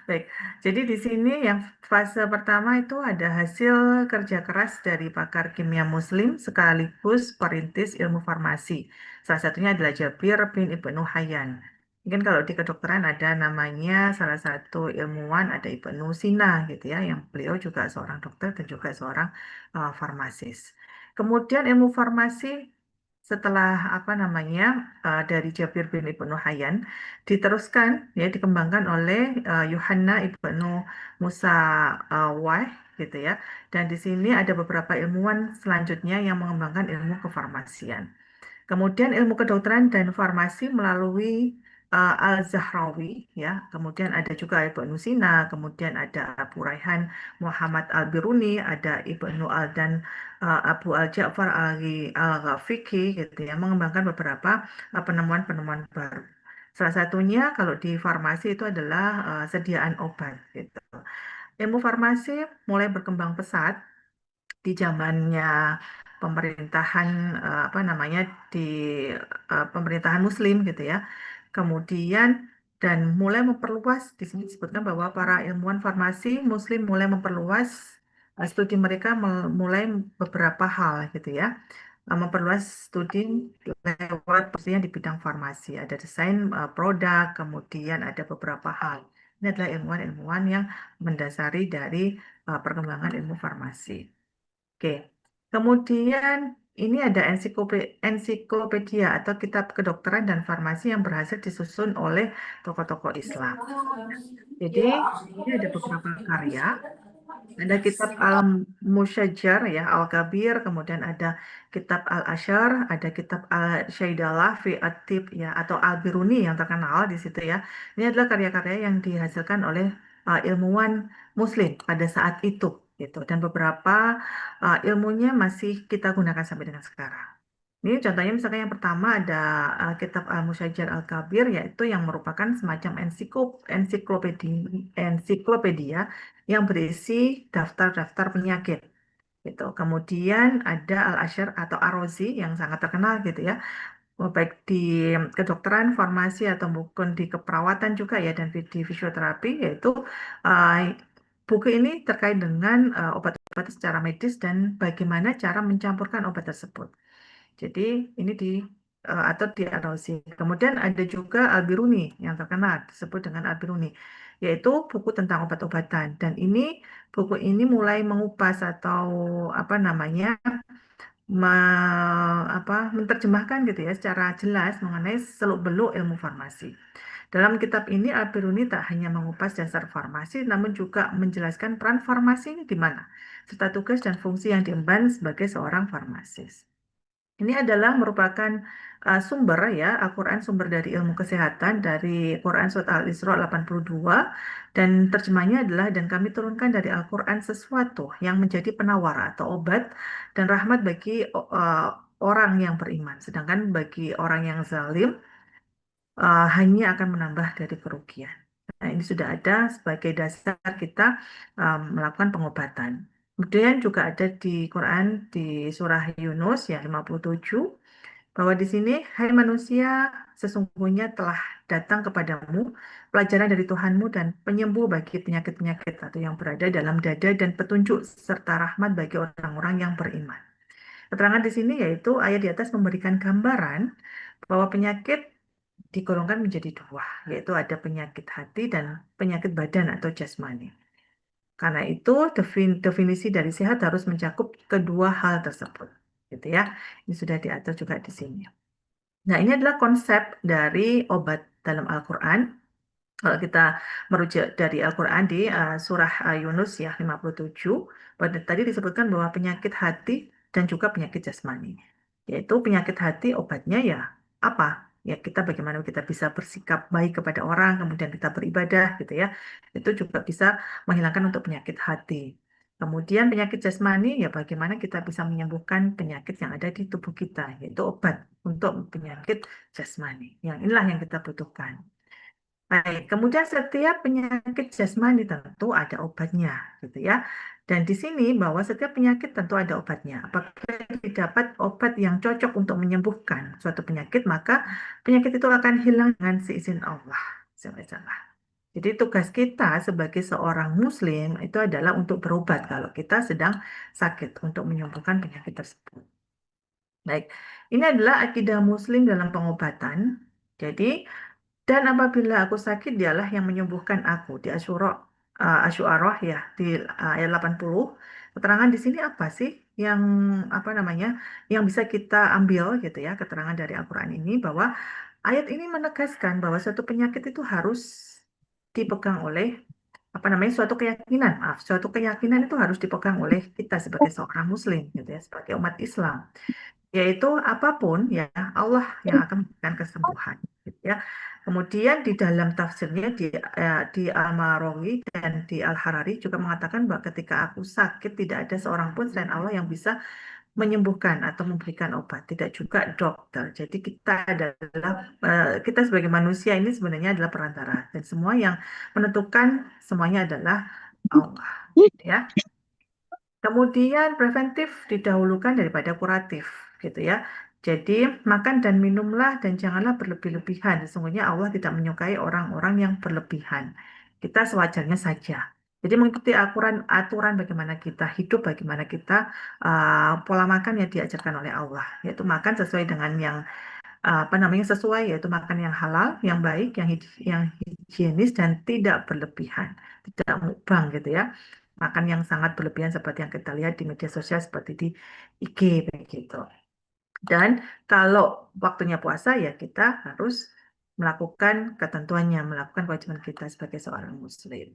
S8: Baik, jadi di sini yang fase pertama itu ada hasil kerja keras dari pakar kimia Muslim sekaligus perintis ilmu farmasi. Salah satunya adalah Jabir bin Ibnu Hayyan. Mungkin kalau di kedokteran ada namanya salah satu ilmuwan ada Ibnu Sina gitu ya, yang beliau juga seorang dokter dan juga seorang farmasis. Kemudian ilmu farmasi setelah apa namanya dari Jabir bin Ibnu Hayyan diteruskan ya dikembangkan oleh Yohanna ibnu Musa Wai gitu ya. Dan di sini ada beberapa ilmuwan selanjutnya yang mengembangkan ilmu kefarmasian. Kemudian ilmu kedokteran dan farmasi melalui Al-Zahrawi ya. Kemudian ada juga Ibnu Sina, kemudian ada Abu Raihan Muhammad Al-Biruni, ada Ibnu Al-Dan Abu Al-Ja'far Al-Ghafiqi gitu ya, mengembangkan beberapa penemuan-penemuan baru. Salah satunya kalau di farmasi itu adalah sediaan obat gitu. Ilmu farmasi mulai berkembang pesat di zamannya pemerintahan apa namanya di pemerintahan Muslim gitu ya. Kemudian dan mulai memperluas di sini disebutkan bahwa para ilmuwan farmasi Muslim mulai memperluas studi mereka mulai beberapa hal gitu ya. Memperluas studi lewat pastinya di bidang farmasi. Ada desain produk, kemudian ada beberapa hal. Ini adalah ilmuwan-ilmuwan yang mendasari dari perkembangan ilmu farmasi. Oke, kemudian ini ada ensiklopedia atau kitab kedokteran dan farmasi yang berhasil disusun oleh tokoh-tokoh Islam. Jadi ini ada beberapa karya Ada kitab Al-Musyajjar ya, Al-Kabir, kemudian ada kitab Al-Asyar, ada kitab Al-Syaidalah fi At-Tib ya, atau Al-Biruni yang terkenal di situ ya. Ini adalah karya-karya yang dihasilkan oleh ilmuwan Muslim pada saat itu gitu. Dan beberapa ilmunya masih kita gunakan sampai dengan sekarang. Ini contohnya misalkan yang pertama ada kitab Al-Musyajjar Al-Kabir, yaitu yang merupakan semacam ensiklopedia yang berisi daftar-daftar penyakit gitu. Kemudian ada Al-Asyar atau Ar-Razi yang sangat terkenal gitu ya, baik di kedokteran, farmasi atau bukan di keperawatan juga ya, dan di fisioterapi, yaitu uh, buku ini terkait dengan obat-obat secara medis dan bagaimana cara mencampurkan obat tersebut. Jadi ini atau di Ar-Razi. Kemudian ada juga Al-Biruni yang terkenal disebut dengan Al-Biruni, yaitu buku tentang obat-obatan. Dan buku ini mulai mengupas atau apa namanya menerjemahkan gitu ya secara jelas mengenai seluk-beluk ilmu farmasi. Dalam kitab ini Al-Biruni tak hanya mengupas dasar farmasi, namun juga menjelaskan peran farmasi ini di mana, serta tugas dan fungsi yang diemban sebagai seorang farmasis. Ini adalah merupakan sumber ya, Al-Quran sumber dari ilmu kesehatan dari Quran Surat Al-Isra 82, dan terjemahnya adalah, dan kami turunkan dari Al-Quran sesuatu yang menjadi penawar atau obat dan rahmat bagi orang yang beriman. Sedangkan bagi orang yang zalim hanya akan menambah dari kerugian. Nah, ini sudah ada sebagai dasar kita melakukan pengobatan. Kemudian juga ada di Quran di surah Yunus ya 57, bahwa di sini, hai manusia, sesungguhnya telah datang kepadamu pelajaran dari Tuhanmu dan penyembuh bagi penyakit-penyakit atau yang berada dalam dada dan petunjuk serta rahmat bagi orang-orang yang beriman. Keterangan di sini yaitu ayat di atas memberikan gambaran bahwa penyakit digolongkan menjadi dua, yaitu ada penyakit hati dan penyakit badan atau jasmani. Karena itu definisi dari sehat harus mencakup kedua hal tersebut, gitu ya. Ini sudah diatur juga di sini. Nah, ini adalah konsep dari obat dalam Al-Quran. Kalau kita merujuk dari Al-Quran di surah Yunus ya 57, tadi disebutkan bahwa penyakit hati dan juga penyakit jasmani. Yaitu penyakit hati obatnya ya apa? Ya kita bagaimana kita bisa bersikap baik kepada orang, kemudian kita beribadah gitu ya. Itu juga bisa menghilangkan untuk penyakit hati. Kemudian penyakit jasmani ya bagaimana kita bisa menyembuhkan penyakit yang ada di tubuh kita, yaitu obat untuk penyakit jasmani. Yang inilah yang kita butuhkan. Baik, kemudian setiap penyakit jasmani tentu ada obatnya, gitu ya. Dan di sini bahwa setiap penyakit tentu ada obatnya. Apabila didapat obat yang cocok untuk menyembuhkan suatu penyakit, maka penyakit itu akan hilang dengan seizin Allah. Jadi tugas kita sebagai seorang muslim itu adalah untuk berobat kalau kita sedang sakit, untuk menyembuhkan penyakit tersebut. Baik, ini adalah akidah muslim dalam pengobatan. Jadi, dan apabila aku sakit, dialah yang menyembuhkan aku. Di Asy'arah ya, di ayat 80. Keterangan di sini apa sih yang apa namanya? Yang bisa kita ambil gitu ya, keterangan dari Al-Qur'an ini, bahwa ayat ini menegaskan bahwa suatu penyakit itu harus dipegang oleh apa namanya? Suatu keyakinan itu harus dipegang oleh kita sebagai seorang muslim gitu ya, sebagai umat Islam, yaitu apapun ya Allah yang akan memberikan kesembuhan gitu ya. Kemudian di dalam tafsirnya di Al-Marawi dan di Al-Harari juga mengatakan bahwa ketika aku sakit tidak ada seorang pun selain Allah yang bisa menyembuhkan atau memberikan obat, tidak juga dokter. Jadi kita sebagai manusia ini sebenarnya adalah perantara, dan semua yang menentukan semuanya adalah Allah ya. Kemudian preventif didahulukan daripada kuratif, gitu ya. Jadi makan dan minumlah dan janganlah berlebih-lebihan. Sesungguhnya Allah tidak menyukai orang-orang yang berlebihan. Kita sewajarnya saja. Jadi mengikuti aturan bagaimana kita hidup, bagaimana kita pola makan yang diajarkan oleh Allah, yaitu makan sesuai dengan yang apa namanya sesuai, yaitu makan yang halal, yang baik, yang higienis dan tidak berlebihan, tidak mukbang gitu ya. Makan yang sangat berlebihan seperti yang kita lihat di media sosial seperti di IG begitu. Dan kalau waktunya puasa ya kita harus melakukan ketentuannya, melakukan kewajiban kita sebagai seorang muslim.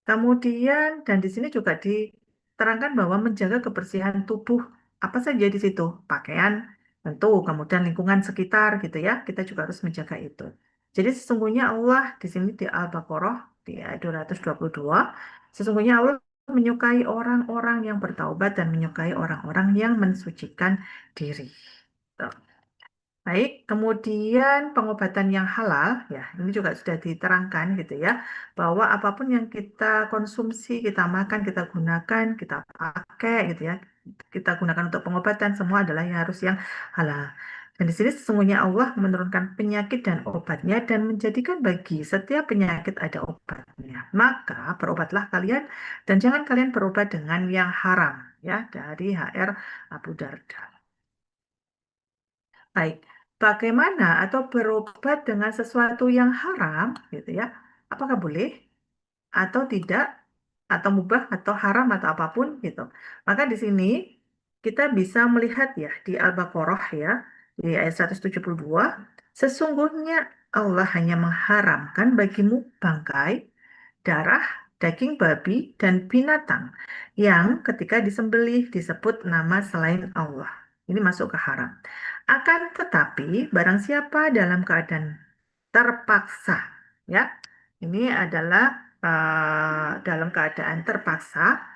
S8: Kemudian, dan di sini juga diterangkan bahwa menjaga kebersihan tubuh apa saja di situ, pakaian tentu, kemudian lingkungan sekitar gitu ya, kita juga harus menjaga itu. Jadi sesungguhnya Allah di sini di Al-Baqarah di ayat 222, sesungguhnya Allah menyukai orang-orang yang bertaubat dan menyukai orang-orang yang mensucikan diri. Tuh. Baik, kemudian pengobatan yang halal, ya, ini juga sudah diterangkan gitu ya, bahwa apapun yang kita konsumsi, kita makan, kita gunakan, kita pakai gitu ya, kita gunakan untuk pengobatan semua adalah yang harus yang halal. Dan di sini sesungguhnya Allah menurunkan penyakit dan obatnya dan menjadikan bagi setiap penyakit ada obatnya. Maka berobatlah kalian dan jangan kalian berobat dengan yang haram, ya, dari HR Abu Darda. Baik, bagaimana atau berobat dengan sesuatu yang haram, gitu ya? Apakah boleh atau tidak, atau mubah atau haram atau apapun, gitu. Maka di sini kita bisa melihat ya di Al-Baqarah ya di ayat 172, sesungguhnya Allah hanya mengharamkan bagimu bangkai, darah, daging babi, dan binatang yang ketika disembelih disebut nama selain Allah. Ini masuk ke haram. Akan tetapi, barang siapa dalam keadaan terpaksa, ya, ini adalah dalam keadaan terpaksa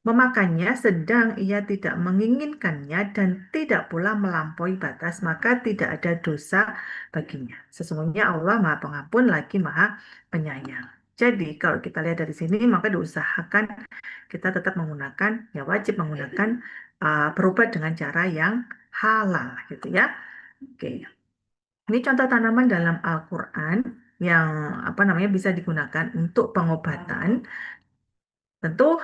S8: memakannya sedang ia tidak menginginkannya dan tidak pula melampaui batas, maka tidak ada dosa baginya. Sesungguhnya Allah Maha Pengampun lagi Maha Penyayang. Jadi kalau kita lihat dari sini maka diusahakan kita tetap menggunakan, ya wajib menggunakan berobat dengan cara yang halal gitu ya. Oke. Ini contoh tanaman dalam Al-Quran yang apa namanya bisa digunakan untuk pengobatan. Tentu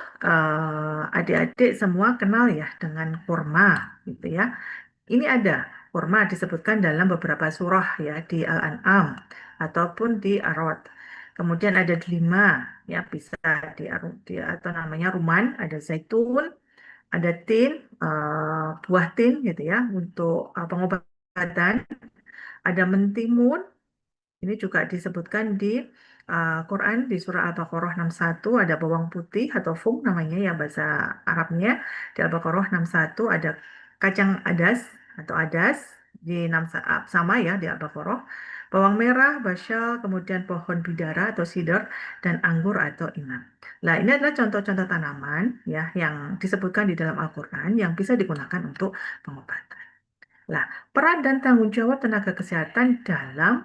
S8: adik-adik semua kenal ya dengan kurma gitu ya. Ini ada kurma disebutkan dalam beberapa surah ya di Al-An'am ataupun di Ar-Ra'd. Kemudian ada delima ya bisa di atau namanya ruman, ada zaitun, ada tin, buah tin gitu ya untuk pengobatan, ada mentimun. Ini juga disebutkan di Quran di surah Al-Baqarah 61 ada bawang putih atau fung namanya ya bahasa Arabnya. Di Al-Baqarah 61 ada kacang adas atau adas di sama ya di Al-Baqarah. Bawang merah, basyal, kemudian pohon bidara atau sidar dan anggur atau inang. Nah, ini adalah contoh-contoh tanaman ya yang disebutkan di dalam Al-Quran yang bisa digunakan untuk pengobatan. Nah, peran dan tanggung jawab tenaga kesehatan dalam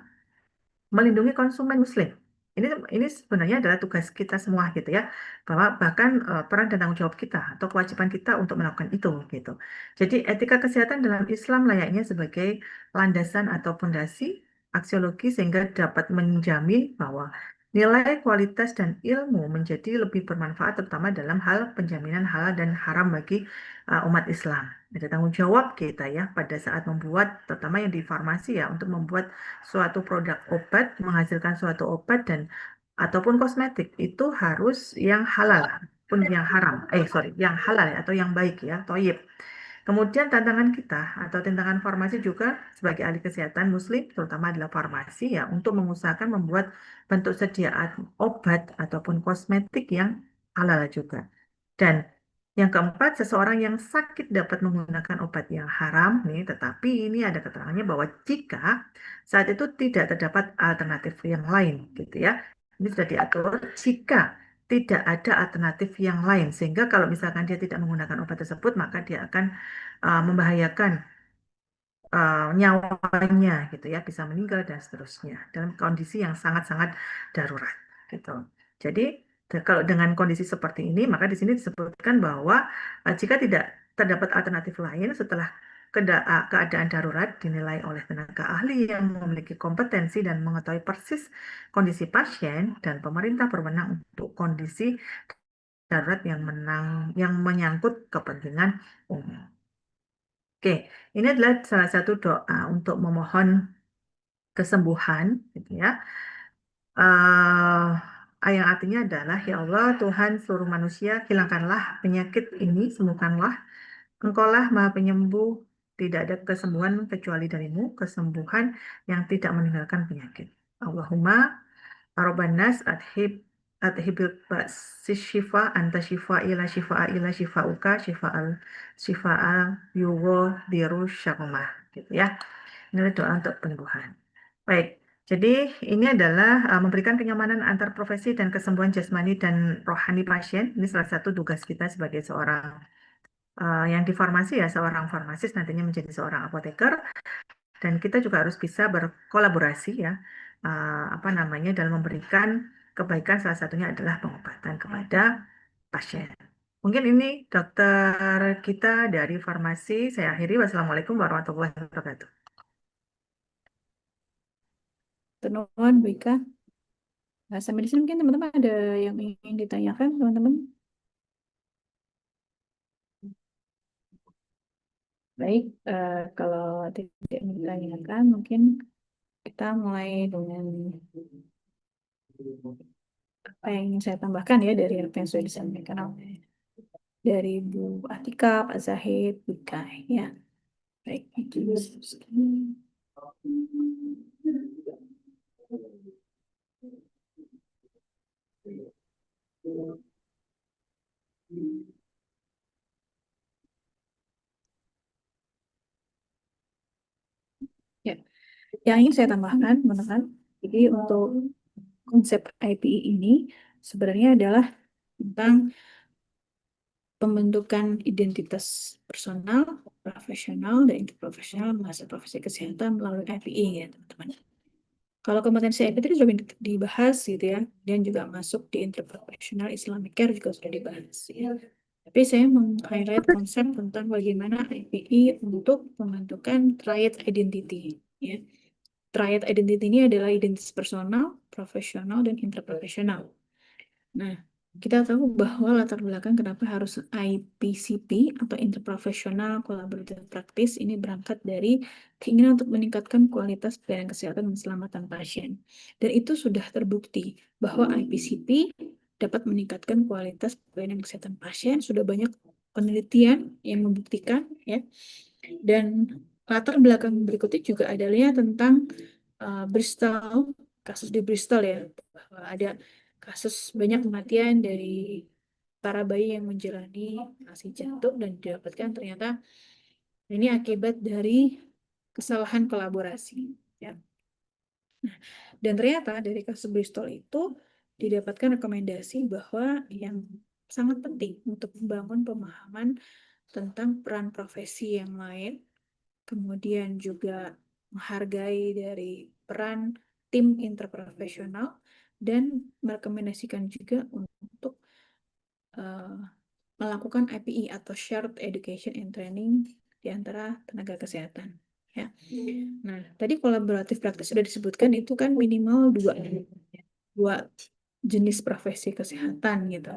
S8: melindungi konsumen muslim. Ini sebenarnya adalah tugas kita semua gitu ya. Bahwa bahkan peran dan tanggung jawab kita atau kewajiban kita untuk melakukan itu gitu. Jadi etika kesehatan dalam Islam layaknya sebagai landasan atau fondasi aksiologi sehingga dapat menjamin bahwa nilai, kualitas, dan ilmu menjadi lebih bermanfaat terutama dalam hal penjaminan halal dan haram bagi umat Islam. Ada tanggung jawab kita ya pada saat membuat, terutama yang di farmasi ya, untuk membuat suatu produk obat, menghasilkan suatu obat dan ataupun kosmetik itu harus yang halal pun yang haram. Sorry, yang halal ya, atau yang baik ya, toyib. Kemudian tantangan kita atau tantangan farmasi juga sebagai ahli kesehatan muslim, terutama adalah farmasi ya, untuk mengusahakan membuat bentuk sediaan obat ataupun kosmetik yang halal juga. Dan yang keempat, seseorang yang sakit dapat menggunakan obat yang haram nih, tetapi ini ada keterangannya bahwa jika saat itu tidak terdapat alternatif yang lain, gitu ya. Ini sudah diatur jika tidak ada alternatif yang lain, sehingga kalau misalkan dia tidak menggunakan obat tersebut, maka dia akan membahayakan nyawanya, gitu ya, bisa meninggal dan seterusnya dalam kondisi yang sangat-sangat darurat, gitu. Jadi kalau dengan kondisi seperti ini, maka di sini disebutkan bahwa jika tidak terdapat alternatif lain setelah keadaan darurat dinilai oleh tenaga ahli yang memiliki kompetensi dan mengetahui persis kondisi pasien dan pemerintah berwenang untuk kondisi darurat yang menyangkut kepentingan umum. Oke, ini adalah salah satu doa untuk memohon kesembuhan, gitu ya. Yang artinya adalah, ya Allah, Tuhan seluruh manusia, hilangkanlah penyakit ini, sembuhkanlah. Engkaulah Maha Penyembuh, tidak ada kesembuhan kecuali darimu, kesembuhan yang tidak meninggalkan penyakit. Allahumma Rabban nas adhib Athibil shifa anta shifa ila shifa uka shifa al yuwo biru syarumah gitu ya. Ini adalah doa untuk penyembuhan. Baik, jadi ini adalah memberikan kenyamanan antar profesi dan kesembuhan jasmani dan rohani pasien. Ini salah satu tugas kita sebagai seorang yang di farmasi ya, seorang farmasis nantinya menjadi seorang apoteker. Dan kita juga harus bisa berkolaborasi ya, apa namanya, dalam memberikan kebaikan, salah satunya adalah pengobatan kepada pasien. Mungkin ini dokter kita dari farmasi. Saya akhiri. Wassalamualaikum warahmatullahi wabarakatuh.
S3: Tenuan, Bu Ika. Nah, sampai di sini mungkin teman-teman ada yang ingin ditanyakan, teman-teman. Baik, kalau tidak ditanyakan, mungkin kita mulai dengan apa yang ingin saya tambahkan ya dari apa yang sudah disampaikan oleh dari Bu Atika, Pak Zahid, Bu Ika ya. Baik, itu. Ya, yang ingin saya tambahkan, teman-teman, jadi untuk konsep IPI ini sebenarnya adalah tentang pembentukan identitas personal, profesional, dan interprofesional masa profesi kesehatan melalui IPI ya, teman-teman. Kalau kompetensi IPI itu sudah dibahas gitu ya, dan juga masuk di interprofesional Islamic Care juga sudah dibahas ya. Tapi saya meng-highlight konsep tentang bagaimana IPI untuk pembentukan triad identity ya. Triad identity ini adalah identitas personal, profesional, dan interprofesional. Nah, kita tahu bahwa latar belakang kenapa harus IPCP atau Interprofessional Collaborative Practice ini berangkat dari keinginan untuk meningkatkan kualitas pelayanan kesehatan dan keselamatan pasien. Dan itu sudah terbukti bahwa IPCP dapat meningkatkan kualitas pelayanan kesehatan pasien. Sudah banyak penelitian yang membuktikan ya. Dan latar belakang berikutnya juga adalah tentang Bristol, kasus di Bristol ya, bahwa ada kasus banyak kematian dari para bayi yang menjalani operasi jantung dan didapatkan ternyata ini akibat dari kesalahan kolaborasi ya. Dan ternyata dari kasus Bristol itu didapatkan rekomendasi bahwa yang sangat penting untuk membangun pemahaman tentang peran profesi yang lain, kemudian juga menghargai dari peran tim interprofesional dan merekomendasikan juga untuk melakukan IPE atau Shared Education and Training di antara tenaga kesehatan. Ya. Nah, tadi kolaboratif praktis sudah disebutkan itu kan minimal dua jenis profesi kesehatan gitu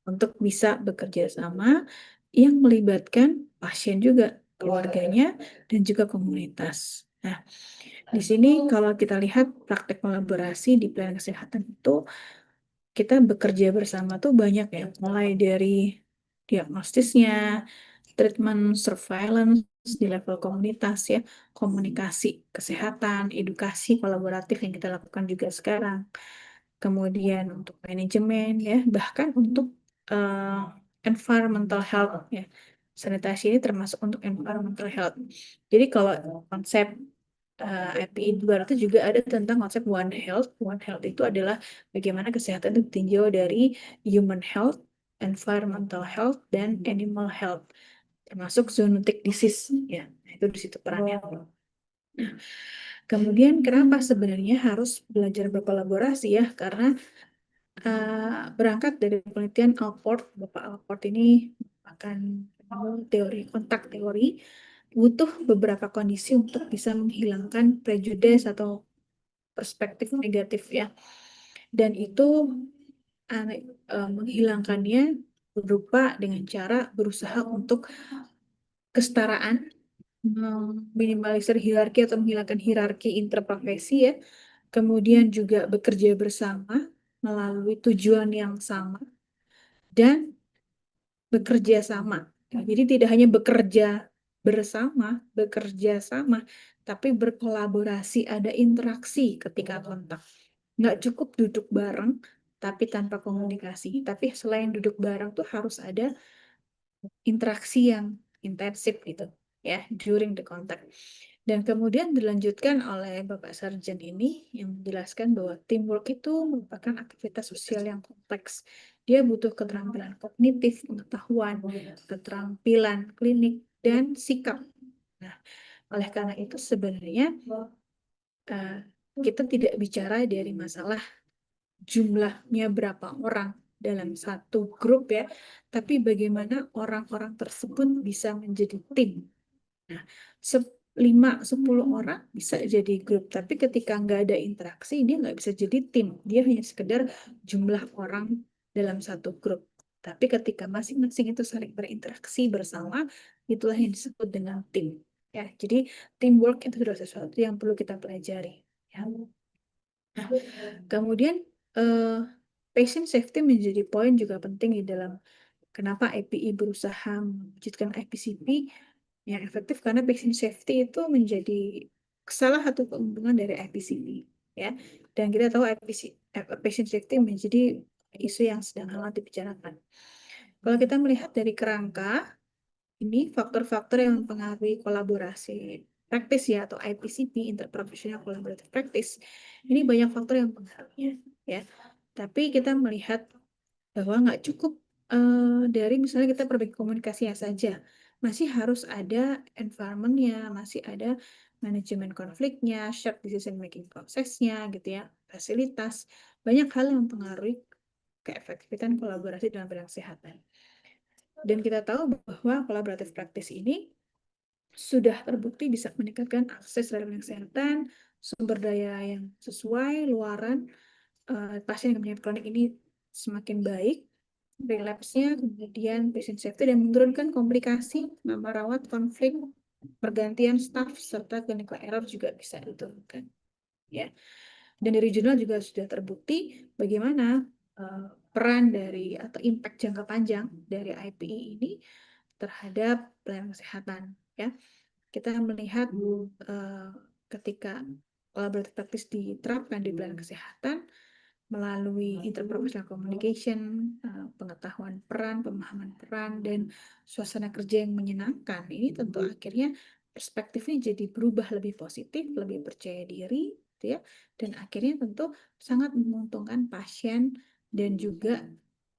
S3: untuk bisa bekerja sama yang melibatkan pasien juga, keluarganya, dan juga komunitas. Nah, di sini kalau kita lihat praktek kolaborasi di pelayanan kesehatan itu kita bekerja bersama tuh banyak ya, mulai dari diagnostisnya, treatment surveillance di level komunitas ya, komunikasi kesehatan, edukasi kolaboratif yang kita lakukan juga sekarang. Kemudian untuk manajemen ya, bahkan untuk environmental health ya. Sanitasi ini termasuk untuk environmental health. Jadi kalau konsep IPI 200 juga ada tentang konsep One Health. One Health itu adalah bagaimana kesehatan itu ditinjau dari human health, environmental health, dan animal health, termasuk zoonotic disease ya. Nah, itu di situ perannya. Nah, kemudian kenapa sebenarnya harus belajar berkolaborasi ya? Karena berangkat dari penelitian Alport, Bapak Alport ini akan teori kontak teori, butuh beberapa kondisi untuk bisa menghilangkan prejudice atau perspektif negatif ya. Dan itu menghilangkannya berupa dengan cara berusaha untuk kesetaraan, minimalisir hierarki atau menghilangkan hierarki interprofesi ya. Kemudian juga bekerja bersama melalui tujuan yang sama dan bekerja sama. Jadi tidak hanya bekerja sama, tapi berkolaborasi, ada interaksi ketika kontak. Nggak cukup duduk bareng, tapi tanpa komunikasi. Tapi selain duduk bareng tuh harus ada interaksi yang intensif gitu ya during the contact. Dan kemudian dilanjutkan oleh Bapak Sarjan ini yang menjelaskan bahwa teamwork itu merupakan aktivitas sosial yang kompleks. Dia butuh keterampilan kognitif, pengetahuan, keterampilan klinik, dan sikap. Nah, oleh karena itu sebenarnya kita tidak bicara dari masalah jumlahnya berapa orang dalam satu grup ya, tapi bagaimana orang-orang tersebut bisa menjadi tim. Nah, 5-10 orang bisa jadi grup, tapi ketika nggak ada interaksi, dia nggak bisa jadi tim. Dia hanya sekedar jumlah orang dalam satu grup. Tapi ketika masing-masing itu saling berinteraksi bersama, itulah yang disebut dengan tim. Ya, jadi teamwork itu adalah sesuatu yang perlu kita pelajari. Ya. Nah, kemudian patient safety menjadi poin juga penting di dalam kenapa IPI berusaha mewujudkan IPCP yang efektif, karena patient safety itu menjadi salah satu keuntungan dari IPCP ya. Dan kita tahu patient safety menjadi isu yang sedang hangat dibicarakan. Kalau kita melihat dari kerangka ini faktor-faktor yang mempengaruhi kolaborasi praktis ya atau IPCP, interprofessional collaborative practice, ini banyak faktor yang mempengaruhinya ya. Tapi kita melihat bahwa nggak cukup dari misalnya kita perbaiki komunikasinya saja, masih harus ada environment-nya, masih ada manajemen konfliknya, shared decision making prosesnya gitu ya, fasilitas, banyak hal yang mempengaruhi keefektifan kolaborasi dalam bidang kesehatan. Dan kita tahu bahwa collaborative practice ini sudah terbukti bisa meningkatkan akses terhadap kesehatan, sumber daya yang sesuai, luaran pasien dengan penyakit kronik ini semakin baik, relapse-nya, kemudian patient safety, dan menurunkan komplikasi, lama rawat, konflik, pergantian staf, serta clinical error juga bisa diturunkan. Ya. Dan dari jurnal juga sudah terbukti bagaimana peran dari atau impact jangka panjang dari IPI ini terhadap pelayanan kesehatan. Ya, kita melihat ketika collaborative practice diterapkan di pelayanan kesehatan melalui interprofessional communication, pengetahuan peran, pemahaman peran, dan suasana kerja yang menyenangkan, ini tentu akhirnya perspektifnya jadi berubah lebih positif, lebih percaya diri, gitu ya, dan akhirnya tentu sangat menguntungkan pasien dan juga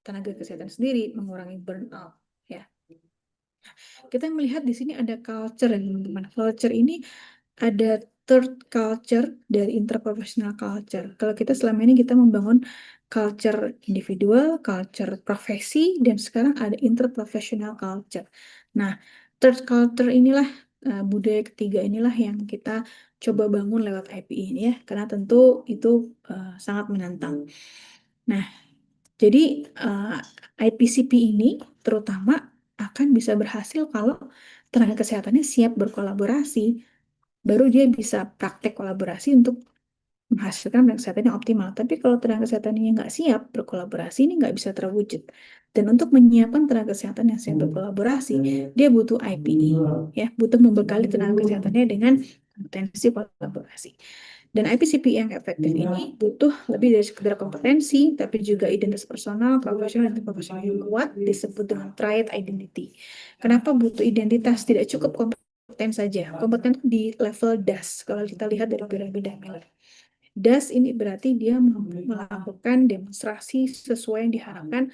S3: tenaga kesehatan sendiri, mengurangi burnout. Ya, kita melihat di sini ada culture, teman-teman. Culture ini ada third culture dari interprofessional culture. Kalau kita selama ini kita membangun culture individual, culture profesi, dan sekarang ada interprofessional culture. Nah, third culture inilah budaya ketiga inilah yang kita coba bangun lewat IPI ini ya, karena tentu itu sangat menantang. Nah, jadi IPCP ini terutama akan bisa berhasil kalau tenaga kesehatannya siap berkolaborasi, baru dia bisa praktek kolaborasi untuk menghasilkan tenaga kesehatan yang optimal. Tapi kalau tenaga kesehatannya nggak siap berkolaborasi, ini nggak bisa terwujud. Dan untuk menyiapkan tenaga kesehatan yang siap berkolaborasi, dia butuh IPI, ya, butuh membekali tenaga kesehatannya dengan kompetensi kolaborasi. Dan IPCP yang efektif ini butuh lebih dari sekedar kompetensi, tapi juga identitas personal, profesional, dan profesional yang kuat, disebut dengan triad identity. Kenapa butuh identitas? Tidak cukup kompeten saja. Kompeten di level DAS, kalau kita lihat dari piramida Miller. DAS ini berarti dia melakukan demonstrasi sesuai yang diharapkan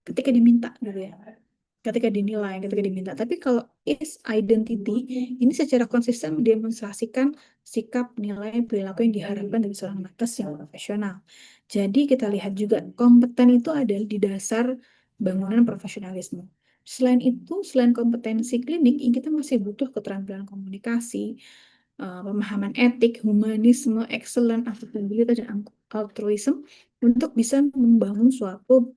S3: ketika diminta gitu ya. Ketika dinilai, ketika diminta. Tapi kalau is identity, ini secara konsisten mendemonstrasikan sikap, nilai, perilaku yang diharapkan dari seorang nakes yang profesional. Jadi kita lihat juga kompeten itu adalah di dasar bangunan profesionalisme. Selain itu, selain kompetensi klinik, kita masih butuh keterampilan komunikasi, pemahaman etik, humanisme, excellent, akuntabilitas, dan altruism untuk bisa membangun suatu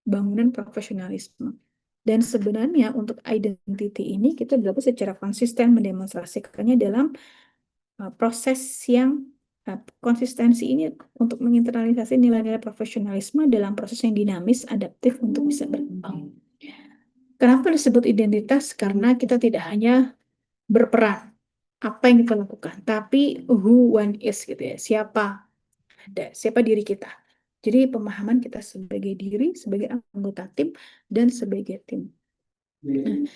S3: bangunan profesionalisme. Dan sebenarnya untuk identity ini kita dapat secara konsisten mendemonstrasikannya dalam proses yang konsistensi ini untuk menginternalisasi nilai-nilai profesionalisme dalam proses yang dinamis, adaptif untuk bisa berkembang. Kenapa disebut identitas? Karena kita tidak hanya berperan apa yang kita lakukan, tapi who one is gitu ya, siapa diri kita. Jadi pemahaman kita sebagai diri, sebagai anggota tim, dan sebagai tim. Nah,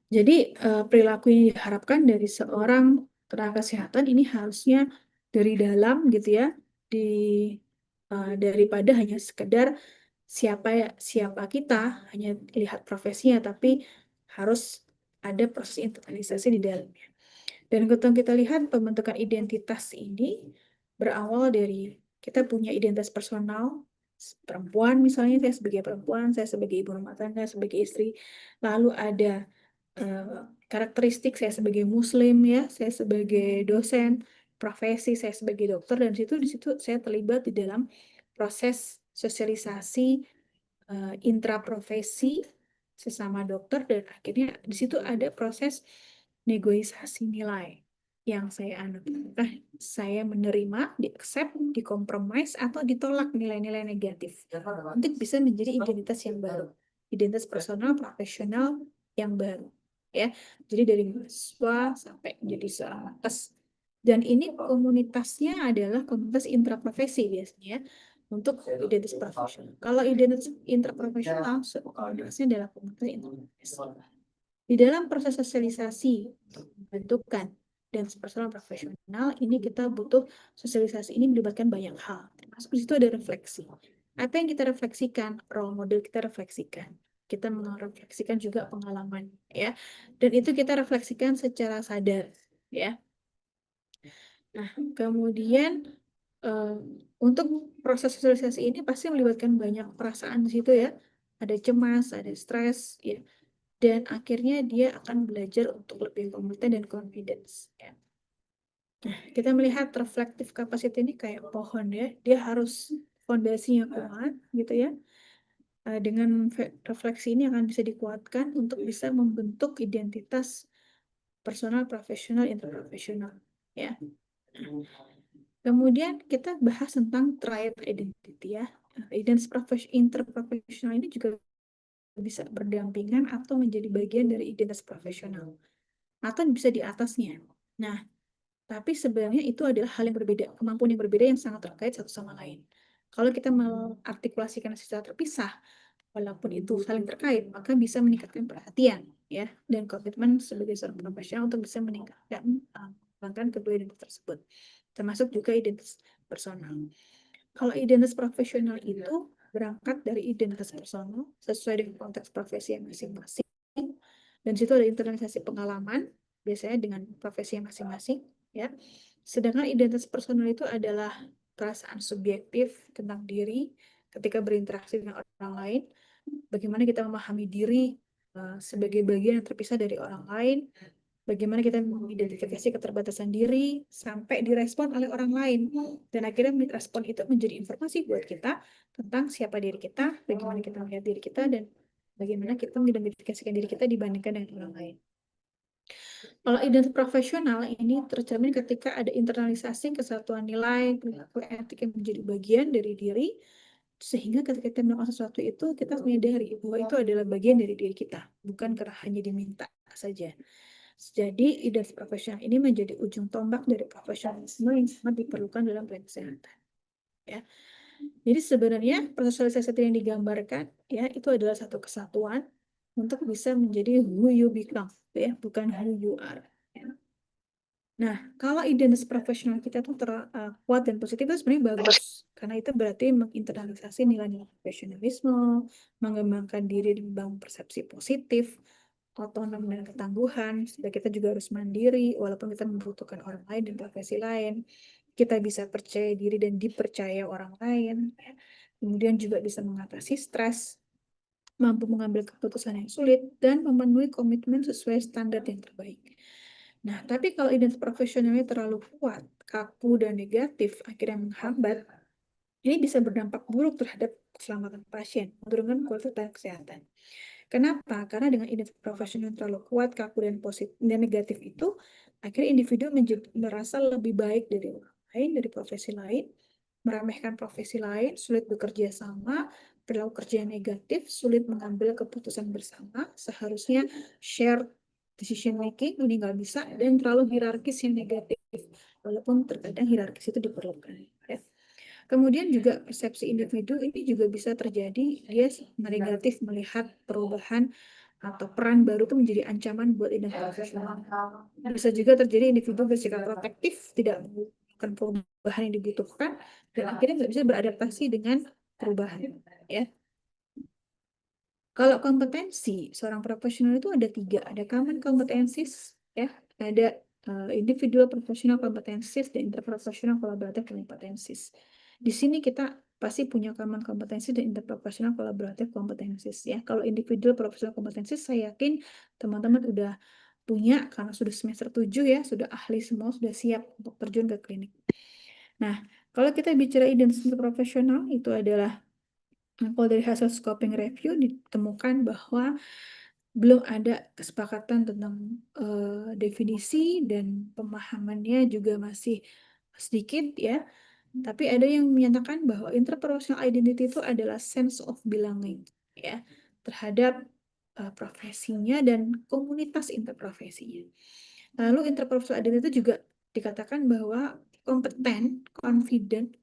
S3: jadi perilaku yang diharapkan dari seorang tenaga kesehatan ini harusnya dari dalam gitu ya, daripada hanya sekedar siapa kita, hanya lihat profesinya, tapi harus ada proses internalisasi di dalamnya. Dan ketika kita lihat pembentukan identitas ini berawal dari kita punya identitas personal, perempuan misalnya, saya sebagai perempuan, saya sebagai ibu rumah tangga, sebagai istri, lalu ada karakteristik saya sebagai muslim ya, saya sebagai dosen, profesi saya sebagai dokter, dan di situ saya terlibat di dalam proses sosialisasi intraprofesi sesama dokter, dan akhirnya di situ ada proses negosiasi nilai yang saya anut. Apakah saya menerima, di-accept, dikompromis, atau ditolak nilai-nilai negatif untuk bisa menjadi identitas yang baru, identitas personal, profesional yang baru. Ya, jadi dari mahasiswa sampai menjadi seorang nakes. Dan ini komunitasnya adalah komunitas intraprofesi biasanya untuk identitas profesional. Kalau identitas intraprofesional, komunitasnya adalah komunitas intraprofesi. Di dalam proses sosialisasi pembentukan dan personal profesional ini kita butuh sosialisasi ini melibatkan banyak hal. Termasuk di situ ada refleksi. Apa yang kita refleksikan, role model kita refleksikan. Kita merefleksikan juga pengalaman ya. Dan itu kita refleksikan secara sadar ya. Nah, kemudian untuk proses sosialisasi ini pasti melibatkan banyak perasaan di situ ya. Ada cemas, ada stres ya. Dan akhirnya dia akan belajar untuk lebih kompeten dan confidence ya. Nah, kita melihat reflective capacity ini kayak pohon ya. Dia harus fondasinya kuat gitu ya. Dengan refleksi ini akan bisa dikuatkan untuk bisa membentuk identitas personal, profesional, interprofesional ya. Kemudian kita bahas tentang triad identity ya. Identitas interprofesional ini juga bisa berdampingan atau menjadi bagian dari identitas profesional atau bisa di atasnya. Nah, tapi sebenarnya itu adalah hal yang berbeda, kemampuan yang berbeda yang sangat terkait satu sama lain. Kalau kita mengartikulasikan secara terpisah, walaupun itu saling terkait, maka bisa meningkatkan perhatian ya dan komitmen sebagai seorang profesional untuk bisa meningkatkan mengembangkan kedua identitas tersebut, termasuk juga identitas personal. Kalau identitas profesional itu berangkat dari identitas personal sesuai dengan konteks profesi yang masing-masing, dan situ ada internalisasi pengalaman biasanya dengan profesi yang masing-masing ya. Sedangkan identitas personal itu adalah perasaan subjektif tentang diri ketika berinteraksi dengan orang lain, bagaimana kita memahami diri sebagai bagian yang terpisah dari orang lain, bagaimana kita mengidentifikasi keterbatasan diri sampai direspon oleh orang lain, dan akhirnya respon itu menjadi informasi buat kita tentang siapa diri kita, bagaimana kita melihat diri kita, dan bagaimana kita mengidentifikasikan diri kita dibandingkan dengan orang lain. Kalau identitas profesional ini tercermin ketika ada internalisasi kesatuan nilai, perilaku etik yang menjadi bagian dari diri, sehingga ketika kita melakukan sesuatu itu kita menyadari bahwa itu adalah bagian dari diri kita, bukan karena hanya diminta saja. Jadi identitas profesional ini menjadi ujung tombak dari profesionalisme yang sangat diperlukan dalam pelayanan kesehatan. Ya. Jadi sebenarnya proses sosialisasi yang digambarkan ya itu adalah satu kesatuan untuk bisa menjadi who you become ya, bukan who you are. Ya. Nah, kalau identitas profesional kita tuh kuat dan positif itu sebenarnya bagus, karena itu berarti menginternalisasi nilai-nilai profesionalisme, mengembangkan diri dan membangun persepsi positif, otonom dan ketangguhan, supaya kita juga harus mandiri walaupun kita membutuhkan orang lain dan profesi lain. Kita bisa percaya diri dan dipercaya orang lain. Ya. Kemudian juga bisa mengatasi stres, mampu mengambil keputusan yang sulit, dan memenuhi komitmen sesuai standar yang terbaik. Nah, tapi kalau identitas profesionalnya terlalu kuat, kaku, dan negatif, akhirnya menghambat, ini bisa berdampak buruk terhadap keselamatan pasien, menurunkan kualitas pelayanan kesehatan. Kenapa? Karena dengan identitas profesional terlalu kuat, kaku, dan positif dan negatif itu, akhirnya individu merasa lebih baik dari orang lain, dari profesi lain, meremehkan profesi lain, sulit bekerja sama, perilaku kerja yang negatif, sulit mengambil keputusan bersama, seharusnya share decision making, ini nggak bisa, dan terlalu hierarkis yang negatif, walaupun terkadang hierarkis itu diperlukan. Ya. Kemudian juga persepsi individu ini juga bisa terjadi, dia negatif melihat perubahan atau peran baru itu menjadi ancaman buat individu profesional. Bisa juga terjadi individu bersikap protektif, tidak melakukan perubahan yang dibutuhkan, dan akhirnya nggak bisa beradaptasi dengan perubahan. Ya. Kalau kompetensi seorang profesional itu ada 3, ada common competencies, ya, ada individual professional competencies dan interprofessional collaborative competencies. Di sini kita pasti punya common competencies dan interprofessional collaborative competencies, ya. Kalau individual professional competencies saya yakin teman-teman udah punya karena sudah semester 7 ya, sudah ahli semua, sudah siap untuk terjun ke klinik. Nah, kalau kita bicara identitas profesional itu adalah kalau dari hasil scoping review ditemukan bahwa belum ada kesepakatan tentang definisi dan pemahamannya juga masih sedikit ya. Tapi ada yang menyatakan bahwa interpersonal identity itu adalah sense of belonging ya terhadap profesinya dan komunitas interprofesinya. Lalu interpersonal identity itu juga dikatakan bahwa kompeten, confident,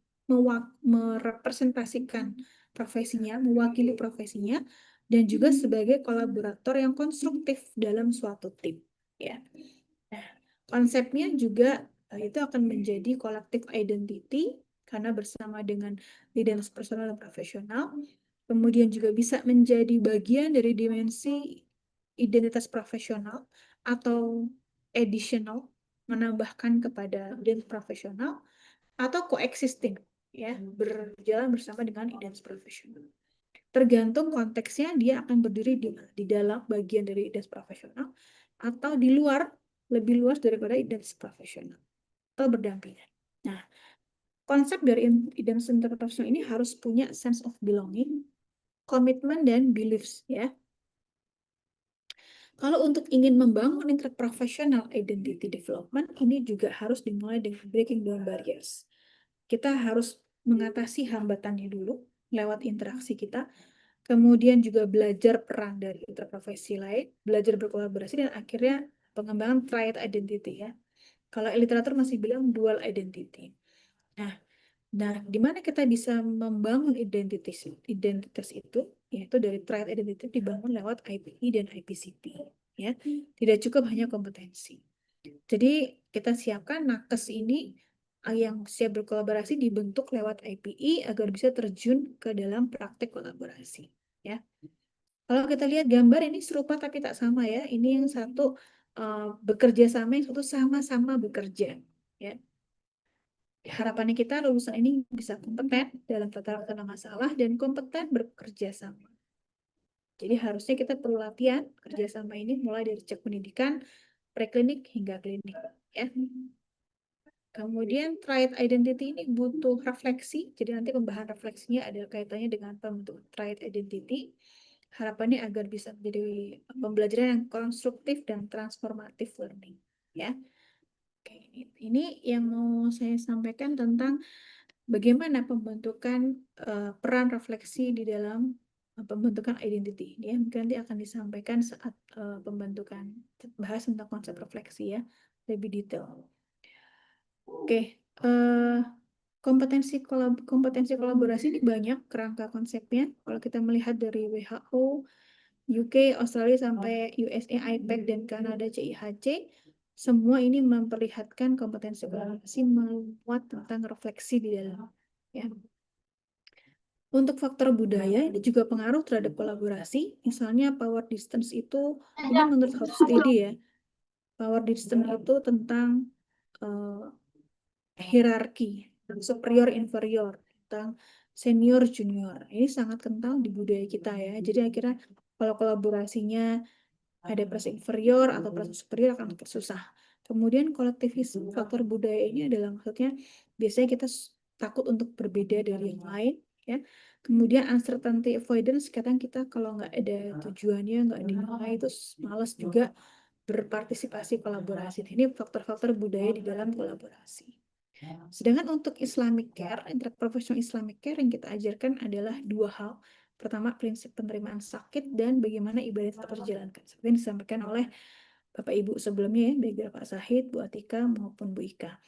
S3: merepresentasikan profesinya, mewakili profesinya, dan juga sebagai kolaborator yang konstruktif dalam suatu tim. Ya. Nah, konsepnya juga itu akan menjadi collective identity karena bersama dengan identitas personal dan profesional. Kemudian juga bisa menjadi bagian dari dimensi identitas profesional atau additional, menambahkan kepada identitas profesional atau coexisting, ya, berjalan bersama dengan identitas profesional. Tergantung konteksnya dia akan berdiri di dalam bagian dari identitas profesional atau di luar, lebih luas daripada identitas profesional atau berdampingan. Nah, konsep dari identitas interprofesional ini harus punya sense of belonging, komitmen dan beliefs ya. Kalau untuk ingin membangun interprofessional identity development, ini juga harus dimulai dengan breaking down barriers. Kita harus mengatasi hambatannya dulu lewat interaksi kita, kemudian juga belajar peran dari interprofesi lain, belajar berkolaborasi, dan akhirnya pengembangan triad identity ya. Kalau literatur masih bilang dual identity. Nah, di mana kita bisa membangun identitas itu, yaitu dari triad identity dibangun lewat IPE dan IPCP. Ya, tidak cukup hanya kompetensi. Jadi kita siapkan nakes ini yang siap berkolaborasi dibentuk lewat IPE agar bisa terjun ke dalam praktek kolaborasi. Ya, kalau kita lihat gambar ini serupa tapi tak sama ya. Ini yang satu bekerja sama, yang satu sama-sama bekerja. Ya. Harapannya kita lulusan ini bisa kompeten dalam tata laksana masalah dan kompeten bekerja sama. Jadi harusnya kita perlu latihan kerjasama ini mulai dari cek pendidikan, preklinik hingga klinik. Ya. Kemudian triad identity ini butuh refleksi. Jadi nanti pembahasan refleksinya ada kaitannya dengan pembentukan triad identity. Harapannya agar bisa menjadi pembelajaran yang konstruktif dan transformatif learning. Ya. Oke, ini yang mau saya sampaikan tentang bagaimana pembentukan peran refleksi di dalam pembentukan identity. Ya, mungkin nanti akan disampaikan saat pembentukan bahas tentang konsep refleksi ya, lebih detail. Oke, kompetensi kolaborasi ini banyak kerangka konsepnya. Kalau kita melihat dari WHO, UK, Australia sampai USA, IPEC dan Kanada CIHC, semua ini memperlihatkan kompetensi kolaborasi memuat tentang refleksi di dalam. Ya. Untuk faktor budaya ini juga pengaruh terhadap kolaborasi. Misalnya power distance itu, ini menurut Hofstede ya, power distance itu tentang hierarki, superior inferior, tentang senior junior. Ini sangat kental di budaya kita ya. Jadi akhirnya kalau kolaborasinya ada perasa inferior atau perasa superior akan susah. Kemudian kolektivisme, faktor budaya ini adalah maksudnya biasanya kita takut untuk berbeda dari yang lain ya. Kemudian uncertainty avoidance, kadang kita kalau nggak ada tujuannya, nggak dinilai, itu malas juga berpartisipasi kolaborasi. Ini faktor-faktor budaya di dalam kolaborasi. Sedangkan untuk Islamic care, interprofessional Islamic care yang kita ajarkan adalah 2 hal. Pertama, prinsip penerimaan sakit dan bagaimana ibadah tetap terjalankan. Seperti yang disampaikan oleh Bapak Ibu sebelumnya ya, baik dari Pak Sahid, Bu Atika maupun Bu Ika.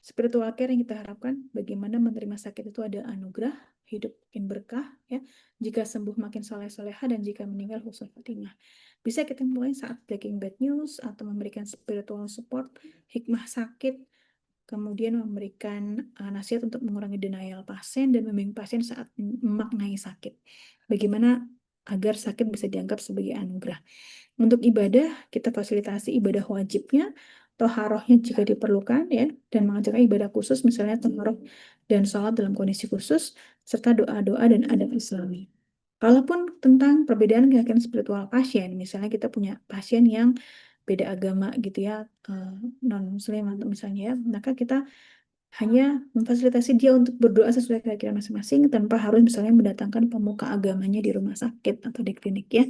S3: Spiritual care yang kita harapkan bagaimana menerima sakit itu ada anugerah, hidup makin berkah ya. Jika sembuh makin soleh-soleha dan jika meninggal husnul khotimah. Bisa kita mulai saat breaking bad news atau memberikan spiritual support, hikmah sakit, kemudian memberikan nasihat untuk mengurangi denial pasien dan membimbing pasien saat memaknai sakit. Bagaimana agar sakit bisa dianggap sebagai anugerah. Untuk ibadah, kita fasilitasi ibadah wajibnya, toharohnya jika diperlukan, ya, dan mengajarkan ibadah khusus, misalnya toharoh dan sholat dalam kondisi khusus, serta doa-doa dan adab Islami. Kalaupun tentang perbedaan keyakinan spiritual pasien, misalnya kita punya pasien yang beda agama gitu ya, non-muslim atau misalnya ya, maka kita hanya memfasilitasi dia untuk berdoa sesuai keyakinan masing-masing tanpa harus misalnya mendatangkan pemuka agamanya di rumah sakit atau di klinik ya.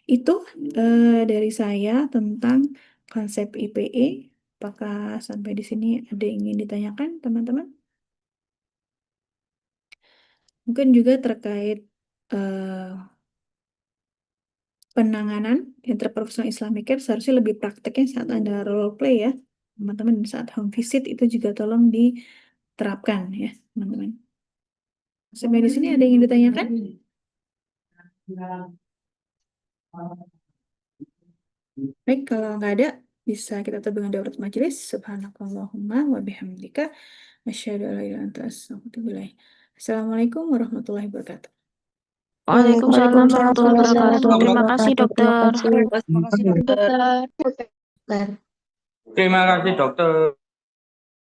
S3: Itu dari saya tentang konsep IPE. Apakah sampai di sini ada yang ingin ditanyakan, teman-teman? Mungkin juga terkait penanganan interpersonal Islamic care seharusnya lebih prakteknya saat Anda role play ya. Teman-teman saat home visit itu juga tolong diterapkan ya, teman-teman. Sampai di sini ada yang ingin ditanyakan? Baik, kalau nggak ada, bisa kita tutup dengan daurah majelis. Subhanakallahumma wa bihamdika asyhadu an la ilaha illa anta astaghfiruka wa atubu ilaik. Assalamualaikum warahmatullahi wabarakatuh.
S9: Waalaikumsalam warahmatullahi wabarakatuh. Terima kasih, dokter.
S2: Terima kasih, dokter.
S4: Terima kasih dokter.